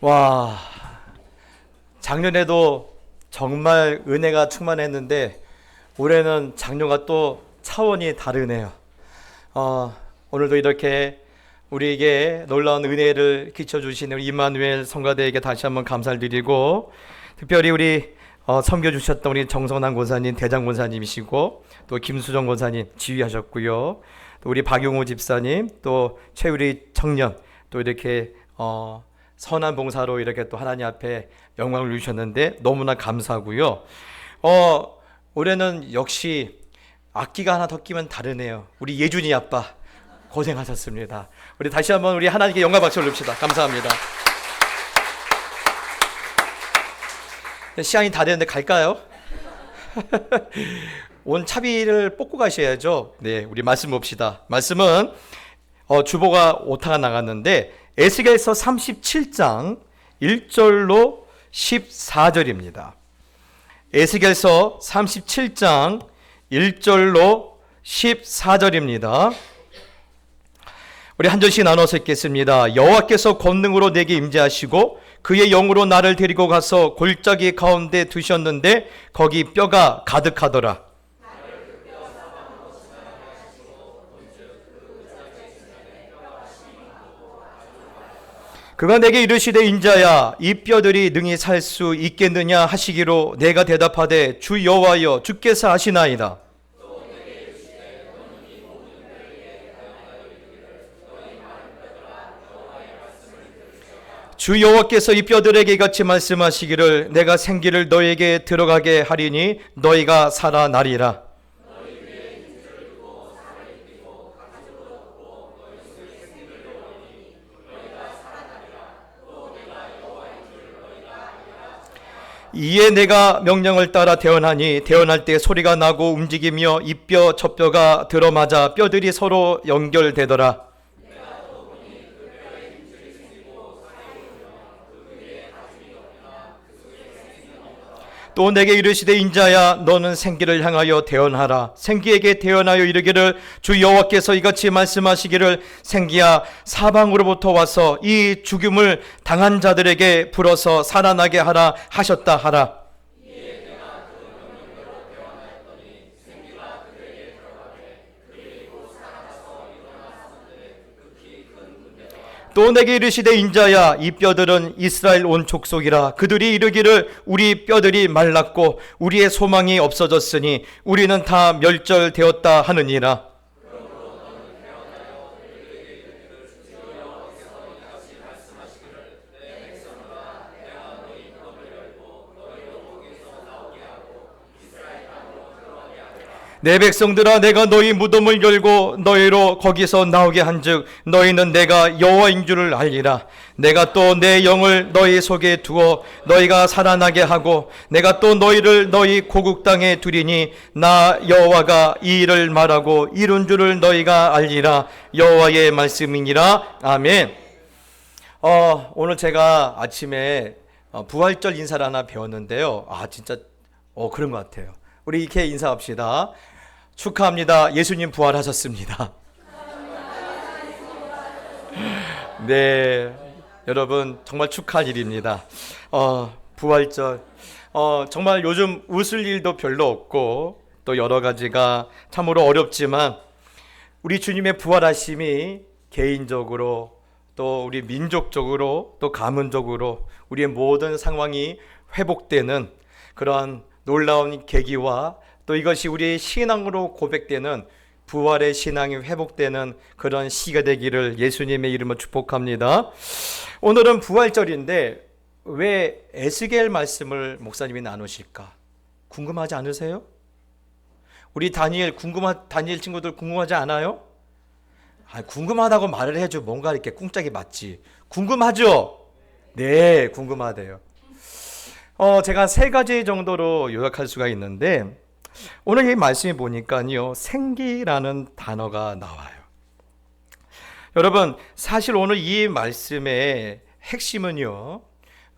와, 작년에도 정말 은혜가 충만했는데 올해는 작년과 또 차원이 다르네요. 오늘도 이렇게 우리에게 놀라운 은혜를 끼쳐주신 우리 임마누엘 성가대에게 다시 한번 감사를 드리고, 특별히 우리 섬겨주셨던 우리 정선한 권사님, 대장 권사님이시고, 또 김수정 권사님 지휘하셨고요. 또 우리 박용호 집사님, 또 최우리 청년, 또 이렇게 선한 봉사로 이렇게 또 하나님 앞에 영광을 누리셨는데 너무나 감사하고요. 올해는 역시 악기가 하나 더 끼면 다르네요. 우리 예준이 아빠 고생하셨습니다. 우리 다시 한번 우리 하나님께 영광 박수를 줍시다. 감사합니다. 시간이 다 됐는데 갈까요? 온 차비를 뽑고 가셔야죠. 네, 우리 말씀 봅시다. 말씀은 주보가 오타가 나갔는데 에스겔서 37장 1절로 14절입니다. 에스겔서 37장 1절로 14절입니다. 우리 한 절씩 나눠서 읽겠습니다. 여호와께서 권능으로 내게 임재하시고 그의 영으로 나를 데리고 가서 골짜기 가운데 두셨는데 거기 뼈가 가득하더라. 그가 내게 이르시되 인자야 이 뼈들이 능히 살 수 있겠느냐 하시기로 내가 대답하되 주 여호와여 주께서 하시나이다. 주 여호와께서 이 뼈들에게 이같이 말씀하시기를 내가 생기를 너에게 들어가게 하리니 너희가 살아나리라. 이에 내가 명령을 따라 태어나니 태어날 때 소리가 나고 움직이며 이 뼈 저 뼈가 들어맞아 뼈들이 서로 연결되더라. 또 내게 이르시되 인자야 너는 생기를 향하여 대언하라. 생기에게 대언하여 이르기를 주 여호와께서 이같이 말씀하시기를 생기야 사방으로부터 와서 이 죽음을 당한 자들에게 불어서 살아나게 하라 하셨다 하라. 또 내게 이르시되 인자야 이 뼈들은 이스라엘 온 족속이라. 그들이 이르기를 우리 뼈들이 말랐고 우리의 소망이 없어졌으니 우리는 다 멸절되었다 하느니라. 내 백성들아 내가 너희 무덤을 열고 너희로 거기서 나오게 한즉 너희는 내가 여호와인 줄을 알리라. 내가 또 내 영을 너희 속에 두어 너희가 살아나게 하고 내가 또 너희를 너희 고국 땅에 두리니 나 여호와가 이 일을 말하고 이룬 줄을 너희가 알리라. 여호와의 말씀이니라. 아멘. 오늘 제가 아침에 부활절 인사를 하나 배웠는데요. 진짜 그런 것 같아요. 우리 이렇게 인사합시다. 축하합니다. 예수님 부활하셨습니다. 네, 여러분 정말 축하할 일입니다. 부활절 정말 요즘 웃을 일도 별로 없고 또 여러 가지가 참으로 어렵지만 우리 주님의 부활하심이 개인적으로 또 우리 민족적으로 또 가문적으로 우리의 모든 상황이 회복되는 그러한 놀라운 계기와 또 이것이 우리의 신앙으로 고백되는 부활의 신앙이 회복되는 그런 시가 되기를 예수님의 이름으로 축복합니다. 오늘은 부활절인데 왜 에스겔 말씀을 목사님이 나누실까? 궁금하지 않으세요? 우리 다니엘 친구들 궁금하지 않아요? 궁금하다고 말을 해줘. 뭔가 이렇게 꿍짝이 맞지. 궁금하죠? 네, 궁금하대요. 제가 3가지 정도로 요약할 수가 있는데 오늘 이 말씀이 보니까요 생기라는 단어가 나와요. 여러분 사실 오늘 이 말씀의 핵심은요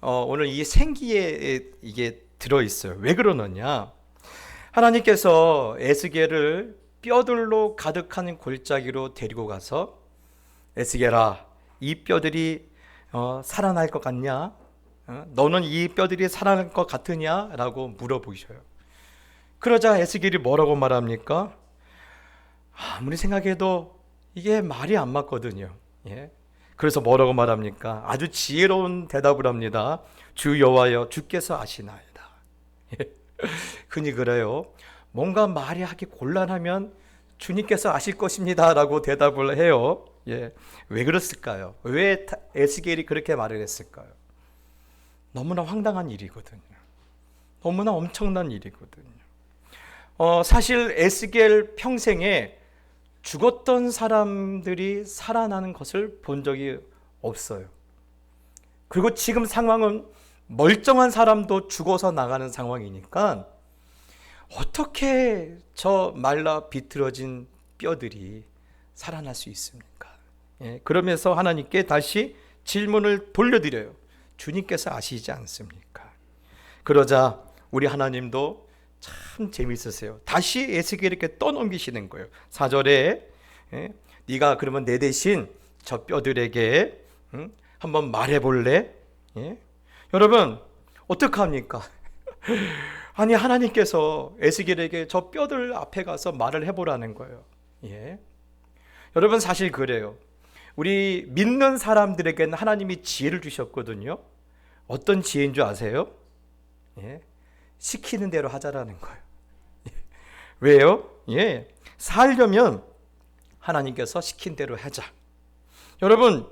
오늘 이 생기에 이게 들어있어요. 왜 그러느냐, 하나님께서 에스겔을 뼈들로 가득한 골짜기로 데리고 가서 에스겔아 이 뼈들이 살아날 것 같냐? 너는 이 뼈들이 살아날 것 같으냐? 라고 물어보셔요. 그러자 에스겔이 뭐라고 말합니까? 아무리 생각해도 이게 말이 안 맞거든요. 예? 그래서 뭐라고 말합니까? 아주 지혜로운 대답을 합니다. 주 여호와여, 주께서 아시나이다. 예? 흔히 그래요. 뭔가 말이 하기 곤란하면 주님께서 아실 것입니다 라고 대답을 해요. 예. 왜 그랬을까요? 왜 에스겔이 그렇게 말을 했을까요? 너무나 황당한 일이거든요. 너무나 엄청난 일이거든요. 사실 에스겔 평생에 죽었던 사람들이 살아나는 것을 본 적이 없어요. 그리고 지금 상황은 멀쩡한 사람도 죽어서 나가는 상황이니까 어떻게 저 말라 비틀어진 뼈들이 살아날 수 있습니까? 예, 그러면서 하나님께 다시 질문을 돌려드려요. 주님께서 아시지 않습니까? 그러자 우리 하나님도 참 재미있으세요. 다시 에스겔에게 떠넘기시는 거예요. 4절에 네가 그러면 내 대신 저 뼈들에게 한번 말해볼래? 예? 여러분 어떡합니까? 아니 하나님께서 에스겔에게 저 뼈들 앞에 가서 말을 해보라는 거예요. 예? 여러분 사실 그래요. 우리 믿는 사람들에게는 하나님이 지혜를 주셨거든요. 어떤 지혜인 줄 아세요? 예? 시키는 대로 하자라는 거예요. 왜요? 예. 살려면 하나님께서 시킨 대로 하자. 여러분,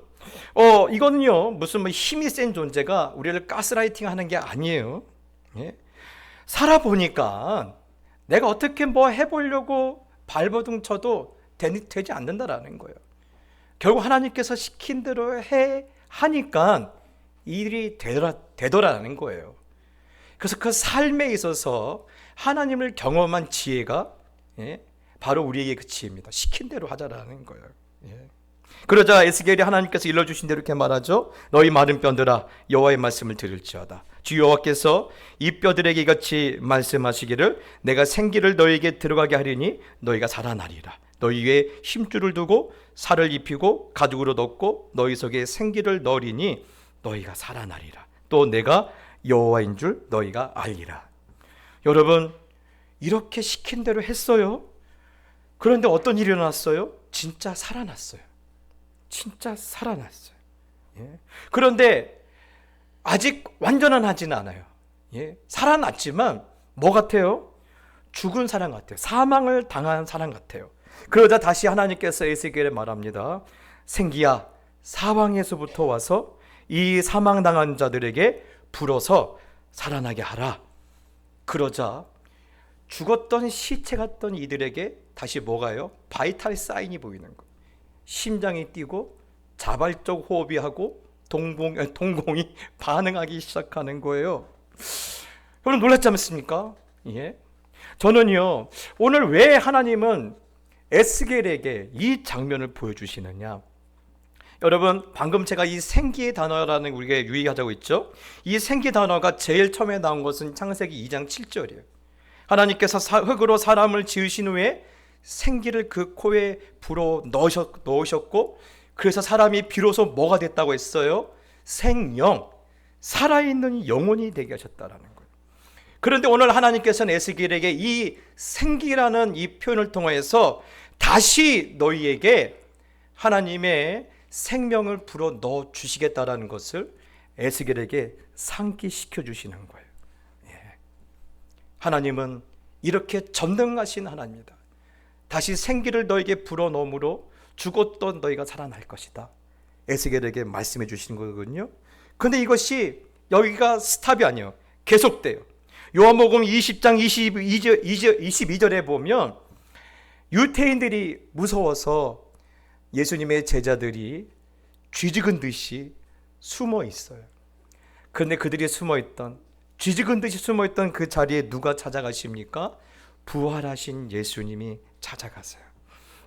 이거는요, 무슨 힘이 센 존재가 우리를 가스라이팅 하는 게 아니에요. 예. 살아보니까 내가 어떻게 뭐 해보려고 발버둥 쳐도 되지 않는다라는 거예요. 결국 하나님께서 시킨 대로 하니까 일이 되더라는 거예요. 그래서 그 삶에 있어서 하나님을 경험한 지혜가 바로 우리에게 그 지혜입니다. 시킨 대로 하자라는 거예요. 예. 그러자 에스겔이 하나님께서 일러주신 대로 이렇게 말하죠. 너희 마른 뼈들아 여호와의 말씀을 들을지어다. 주 여호와께서 이 뼈들에게 이같이 말씀하시기를 내가 생기를 너희에게 들어가게 하리니 너희가 살아나리라. 너희 위에 힘줄을 두고 살을 입히고 가죽으로 덮고 너희 속에 생기를 넣으리니 너희가 살아나리라. 또 내가 여호와인 줄 너희가 알리라. 여러분 이렇게 시킨 대로 했어요. 그런데 어떤 일이 일어났어요? 진짜 살아났어요. 진짜 살아났어요. 예. 그런데 아직 완전한 하지는 않아요. 예. 살아났지만 뭐 같아요? 죽은 사람 같아요. 사망을 당한 사람 같아요. 그러자 다시 하나님께서 에스겔에 말합니다. 생기야 사방에서부터 와서 이 사망당한 자들에게 불어서 살아나게 하라. 그러자 죽었던 시체 같던 이들에게 다시 뭐가요? 바이탈 사인이 보이는 거예요. 심장이 뛰고 자발적 호흡이 하고 동공이 반응하기 시작하는 거예요. 여러분 놀랐지 않습니까? 예. 저는요 오늘 왜 하나님은 에스겔에게 이 장면을 보여주시느냐? 여러분 방금 제가 이 생기의 단어라는 우리가 유의하자고 했죠. 이 생기 단어가 제일 처음에 나온 것은 창세기 2장 7절이에요. 하나님께서 흙으로 사람을 지으신 후에 생기를 그 코에 불어 넣으셨고 그래서 사람이 비로소 뭐가 됐다고 했어요? 생영, 살아있는 영혼이 되게 하셨다라는 거예요. 그런데 오늘 하나님께서는 에스겔에게 이 생기라는 이 표현을 통해서 다시 너희에게 하나님의 생명을 불어 넣어 주시겠다라는 것을 에스겔에게 상기시켜 주시는 거예요. 예. 하나님은 이렇게 전능하신 하나님입니다. 다시 생기를 너에게 불어 넣음으로 죽었던 너희가 살아날 것이다. 에스겔에게 말씀해 주시는 거거든요. 근데 이것이 여기가 스탑이 아니에요. 계속돼요. 요한복음 20장 22절에 보면 유태인들이 무서워서 예수님의 제자들이 쥐죽은 듯이 숨어 있어요. 그런데 그들이 쥐죽은 듯이 숨어 있던 그 자리에 누가 찾아가십니까? 부활하신 예수님이 찾아가세요.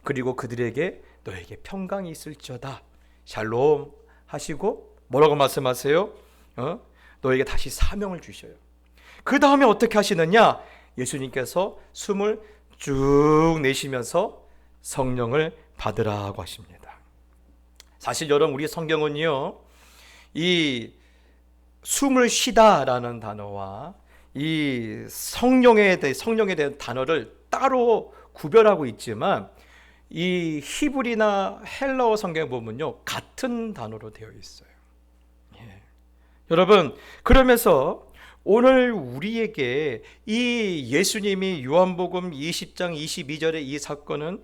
그리고 그들에게 너에게 평강이 있을지어다. 샬롬 하시고 뭐라고 말씀하세요? 너에게 다시 사명을 주셔요. 그 다음에 어떻게 하시느냐? 예수님께서 숨을 쭉 내쉬면서 성령을 받으라고 하십니다. 사실 여러분 우리 성경은요 이 숨을 쉬다라는 단어와 이 성령에 대한 단어를 따로 구별하고 있지만 이 히브리나 헬라어 성경에 보면요 같은 단어로 되어 있어요. 예. 여러분, 그러면서 오늘 우리에게 이 예수님이 요한복음 20장 22절의 이 사건은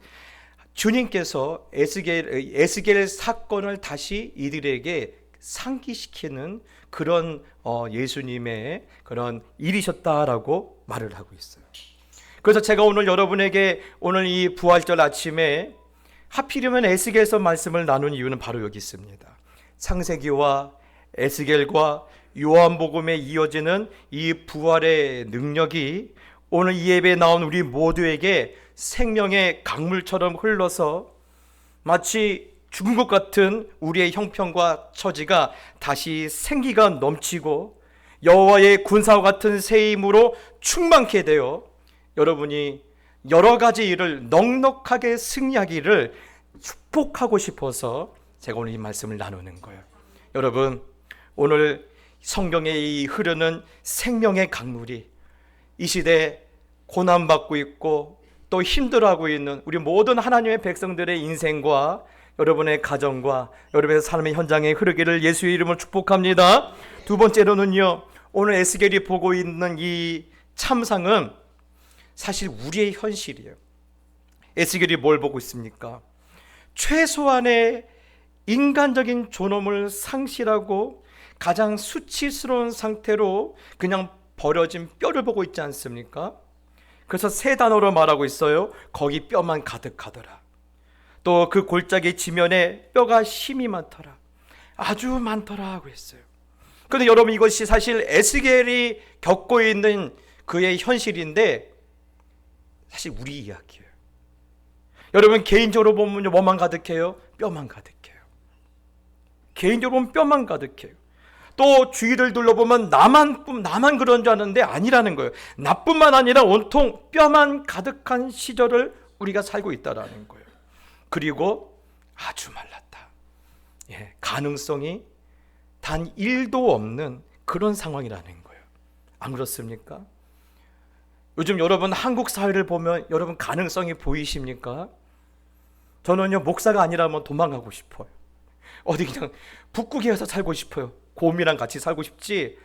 주님께서 에스겔 사건을 다시 이들에게 상기시키는 그런 예수님의 그런 일이셨다라고 말을 하고 있어요. 그래서 제가 오늘 여러분에게 오늘 이 부활절 아침에 하필이면 에스겔서 말씀을 나눈 이유는 바로 여기 있습니다. 창세기와 에스겔과 요한복음에 이어지는 이 부활의 능력이 오늘 이 예배에 나온 우리 모두에게 생명의 강물처럼 흘러서 마치 죽은 것 같은 우리의 형편과 처지가 다시 생기가 넘치고 여호와의 군사와 같은 새 힘으로 충만케 되어 여러분이 여러 가지 일을 넉넉하게 승리하기를 축복하고 싶어서 제가 오늘 이 말씀을 나누는 거예요. 여러분, 오늘 성경에 이 흐르는 생명의 강물이 이 시대에 고난받고 있고 또 힘들어하고 있는 우리 모든 하나님의 백성들의 인생과 여러분의 가정과 여러분의 삶의 현장에 흐르기를 예수의 이름으로 축복합니다. 두 번째로는요, 오늘 에스겔이 보고 있는 이 참상은 사실 우리의 현실이에요. 에스겔이 뭘 보고 있습니까? 최소한의 인간적인 존엄을 상실하고 가장 수치스러운 상태로 그냥 버려진 뼈를 보고 있지 않습니까? 그래서 세 단어로 말하고 있어요. 거기 뼈만 가득하더라. 또 그 골짜기 지면에 뼈가 심이 많더라. 아주 많더라 하고 있어요. 그런데 여러분, 이것이 사실 에스겔이 겪고 있는 그의 현실인데 사실 우리 이야기예요. 여러분, 개인적으로 보면 뭐만 가득해요? 뼈만 가득해요. 개인적으로 보면 뼈만 가득해요. 또 주위를 둘러보면 나만 그런 줄 아는데 아니라는 거예요. 나뿐만 아니라 온통 뼈만 가득한 시절을 우리가 살고 있다라는 거예요. 그리고 아주 말랐다. 예, 가능성이 단 1도 없는 그런 상황이라는 거예요. 안 그렇습니까? 요즘 여러분 한국 사회를 보면 여러분 가능성이 보이십니까? 저는요, 목사가 아니라면 도망가고 싶어요. 어디 그냥 북극에 가서 살고 싶어요. 곰이랑 같이 살고 싶지.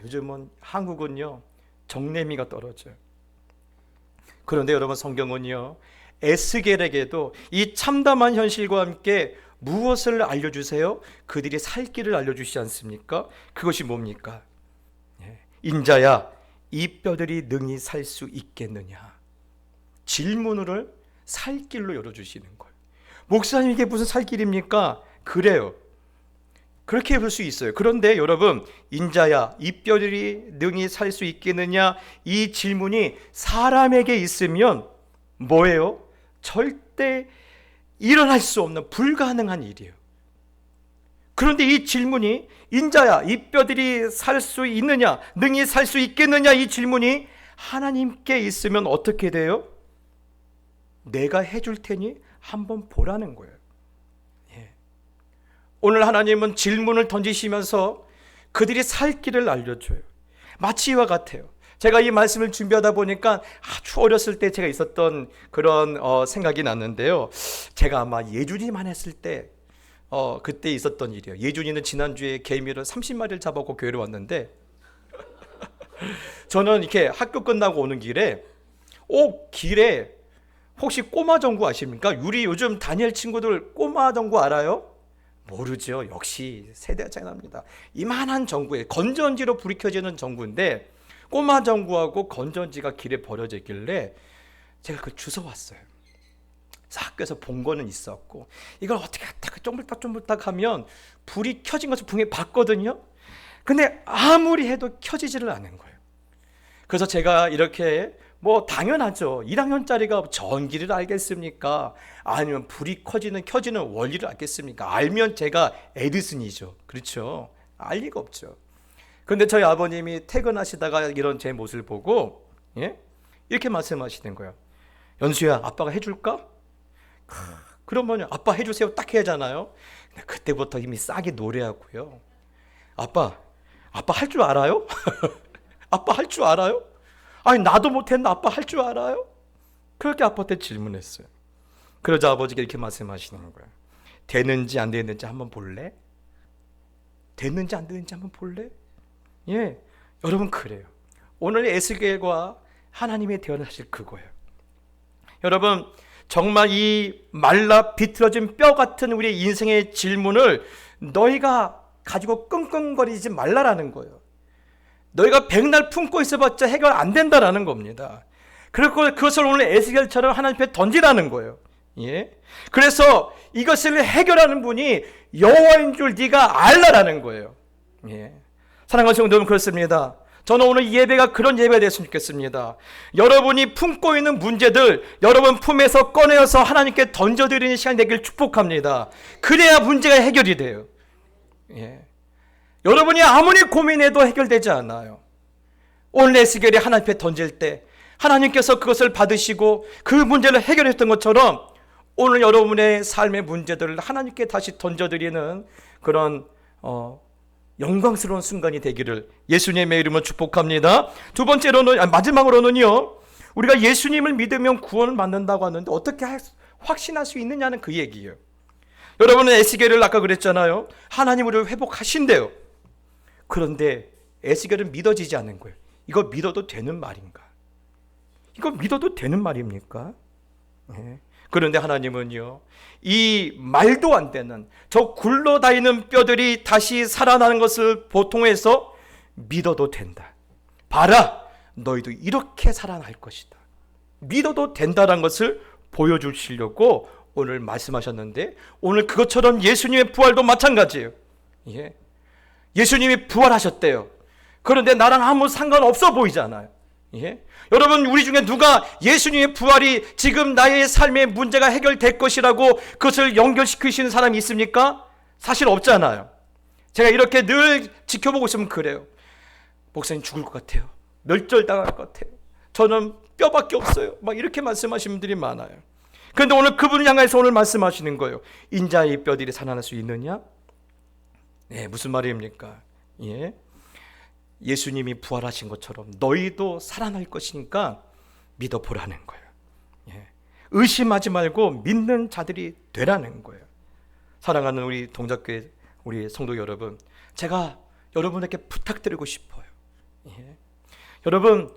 요즘은 한국은요, 정내미가 떨어져요. 그런데 여러분, 성경은요, 에스겔에게도 이 참담한 현실과 함께 무엇을 알려주세요? 그들이 살 길을 알려주시지 않습니까? 그것이 뭡니까? 인자야, 이 뼈들이 능히 살 수 있겠느냐? 질문을 살 길로 열어주시는 거예요. 목사님, 이게 무슨 살 길입니까? 그래요. 그렇게 볼 수 있어요. 그런데 여러분, 인자야, 이 뼈들이 능히 살 수 있겠느냐? 이 질문이 사람에게 있으면 뭐예요? 절대 일어날 수 없는 불가능한 일이에요. 그런데 이 질문이 인자야, 이 뼈들이 살 수 있느냐? 능히 살 수 있겠느냐? 이 질문이 하나님께 있으면 어떻게 돼요? 내가 해줄 테니 한번 보라는 거예요. 오늘 하나님은 질문을 던지시면서 그들이 살 길을 알려줘요. 마치 이와 같아요. 제가 이 말씀을 준비하다 보니까 아주 어렸을 때 제가 있었던 그런 생각이 났는데요. 제가 아마 예준이만 했을 때 그때 있었던 일이에요. 예준이는 지난주에 개미를 30마리를 잡아고 교회로 왔는데 저는 이렇게 학교 끝나고 오는 길에 길에 혹시 꼬마 전구 아십니까? 우리 요즘 다니엘 친구들 꼬마 전구 알아요? 모르죠. 역시 세대가 차이 납니다. 이만한 전구에 건전지로 불이 켜지는 전구인데 꼬마 전구하고 건전지가 길에 버려져 있길래 제가 그걸 주워왔어요. 학교에서 본 거는 있었고 이걸 어떻게 딱 쪼물딱 하면 불이 켜진 것을 분명히 봤거든요. 근데 아무리 해도 켜지지를 않는 거예요. 그래서 제가 이렇게 당연하죠. 1학년짜리가 전기를 알겠습니까? 아니면 불이 켜지는 원리를 알겠습니까? 알면 제가 에디슨이죠. 그렇죠? 알 리가 없죠. 그런데 저희 아버님이 퇴근하시다가 이런 제 모습을 보고 이렇게 말씀하시는 거예요. 연수야, 아빠가 해줄까? 그러면 아빠 해주세요 딱 해야 하잖아요. 근데 그때부터 이미 싸게 노래하고요. 아빠 할 줄 알아요? 아빠 할 줄 알아요? 아니 나도 못했는데 아빠 할 줄 알아요? 그렇게 아빠한테 질문했어요. 그러자 아버지가 이렇게 말씀하시는 거예요. 되는지 안 되는지 한번 볼래? 됐는지 안 됐는지 한번 볼래? 예, 여러분 그래요. 오늘 에스겔과 하나님의 대화는 사실 그거예요. 여러분 정말 이 말라 비틀어진 뼈 같은 우리의 인생의 질문을 너희가 가지고 끙끙거리지 말라라는 거예요. 너희가 백날 품고 있어봤자 해결 안 된다라는 겁니다. 그리고 그것을 오늘 에스겔처럼 하나님 앞에 던지라는 거예요. 예. 그래서 이것을 해결하는 분이 여호와인 줄 네가 알라라는 거예요. 예. 사랑하는 성도 여러분, 그렇습니다. 저는 오늘 이 예배가 그런 예배가 됐으면 좋겠습니다. 여러분이 품고 있는 문제들 여러분 품에서 꺼내어서 하나님께 던져드리는 시간 되길 축복합니다. 그래야 문제가 해결이 돼요. 예. 여러분이 아무리 고민해도 해결되지 않아요. 오늘 에스겔이 하나님 앞에 던질 때 하나님께서 그것을 받으시고 그 문제를 해결했던 것처럼 오늘 여러분의 삶의 문제들을 하나님께 다시 던져드리는 그런 영광스러운 순간이 되기를 예수님의 이름으로 축복합니다. 두 번째로는, 마지막으로는요, 우리가 예수님을 믿으면 구원을 받는다고 하는데 어떻게 확신할 수 있느냐는 그 얘기예요. 여러분은 에스겔을 아까 그랬잖아요. 하나님 우리를 회복하신대요. 그런데 에스겔은 믿어지지 않는 거예요. 이거 믿어도 되는 말인가? 이거 믿어도 되는 말입니까? 네. 그런데 하나님은요, 이 말도 안 되는 저 굴러다니는 뼈들이 다시 살아나는 것을 보통해서 믿어도 된다. 봐라, 너희도 이렇게 살아날 것이다. 믿어도 된다는 것을 보여주시려고 오늘 말씀하셨는데, 오늘 그것처럼 예수님의 부활도 마찬가지예요. 예. 예수님이 부활하셨대요. 그런데 나랑 아무 상관없어 보이잖아요. 예? 여러분, 우리 중에 누가 예수님의 부활이 지금 나의 삶의 문제가 해결될 것이라고 그것을 연결시키시는 사람이 있습니까? 사실 없잖아요. 제가 이렇게 늘 지켜보고 있으면 그래요. 목사님 죽을 것 같아요. 멸절당할 것 같아요. 저는 뼈밖에 없어요. 막 이렇게 말씀하시는 분들이 많아요. 그런데 오늘 그분을 향해서 오늘 말씀하시는 거예요. 인자의 뼈들이 살아날 수 있느냐? 네, 무슨 말입니까? 예. 예수님이 부활하신 것처럼 너희도 살아날 것이니까 믿어보라는 거예요. 예. 의심하지 말고 믿는 자들이 되라는 거예요. 사랑하는 우리 동작교회 우리 성도 여러분, 제가 여러분에게 부탁드리고 싶어요. 예. 여러분,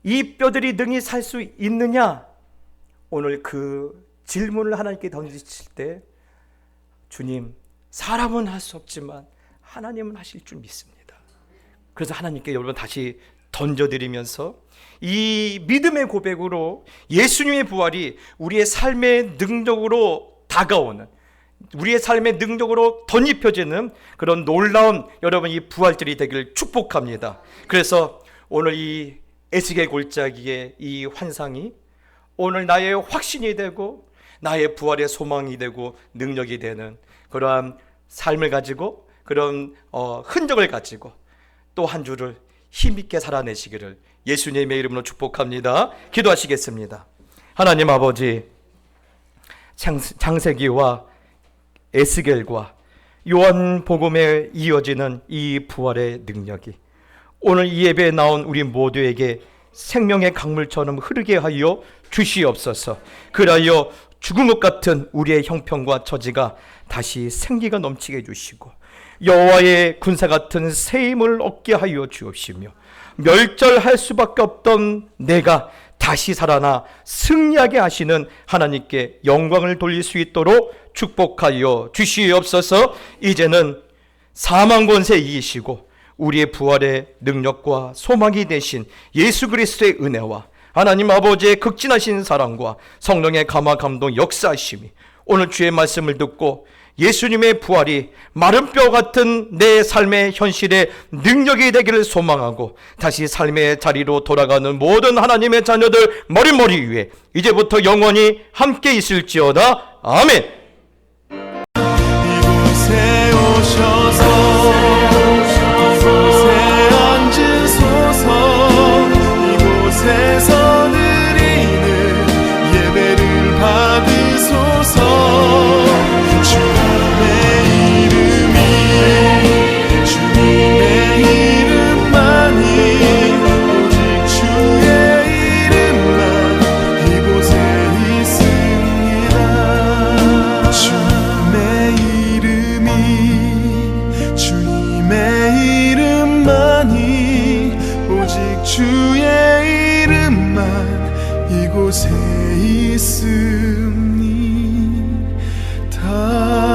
이 뼈들이 능히 살 수 있느냐? 오늘 그 질문을 하나님께 던지실 때, 주님, 사람은 할 수 없지만 하나님은 하실 줄 믿습니다. 그래서 하나님께 여러분 다시 던져드리면서 이 믿음의 고백으로 예수님의 부활이 우리의 삶의 능력으로 다가오는, 우리의 삶의 능력으로 덧입혀지는 그런 놀라운 여러분 이 부활절이 되기를 축복합니다. 그래서 오늘 이 에스겔 골짜기의 이 환상이 오늘 나의 확신이 되고 나의 부활의 소망이 되고 능력이 되는 그러한 삶을 가지고, 그런 흔적을 가지고 또 한 주를 힘있게 살아내시기를 예수님의 이름으로 축복합니다. 기도하시겠습니다. 하나님 아버지, 창세기와 에스겔과 요한복음에 이어지는 이 부활의 능력이 오늘 이 예배에 나온 우리 모두에게 생명의 강물처럼 흐르게 하여 주시옵소서. 그리하여 죽은 것 같은 우리의 형편과 처지가 다시 생기가 넘치게 해주시고 여호와의 군사 같은 새 힘을 얻게 하여 주옵시며 멸절할 수밖에 없던 내가 다시 살아나 승리하게 하시는 하나님께 영광을 돌릴 수 있도록 축복하여 주시옵소서. 이제는 사망 권세 이기시고 우리의 부활의 능력과 소망이 되신 예수 그리스도의 은혜와 하나님 아버지의 극진하신 사랑과 성령의 감화 감동 역사하심이 오늘 주의 말씀을 듣고 예수님의 부활이 마른 뼈 같은 내 삶의 현실의 능력이 되기를 소망하고 다시 삶의 자리로 돌아가는 모든 하나님의 자녀들 머리머리 위에 이제부터 영원히 함께 있을지어다. 아멘. 이곳에 오셔서 이곳에 앉으소서. 이곳에서 드리는 예배를 받으소서. 주님의 이름이 이곳에 있으니 다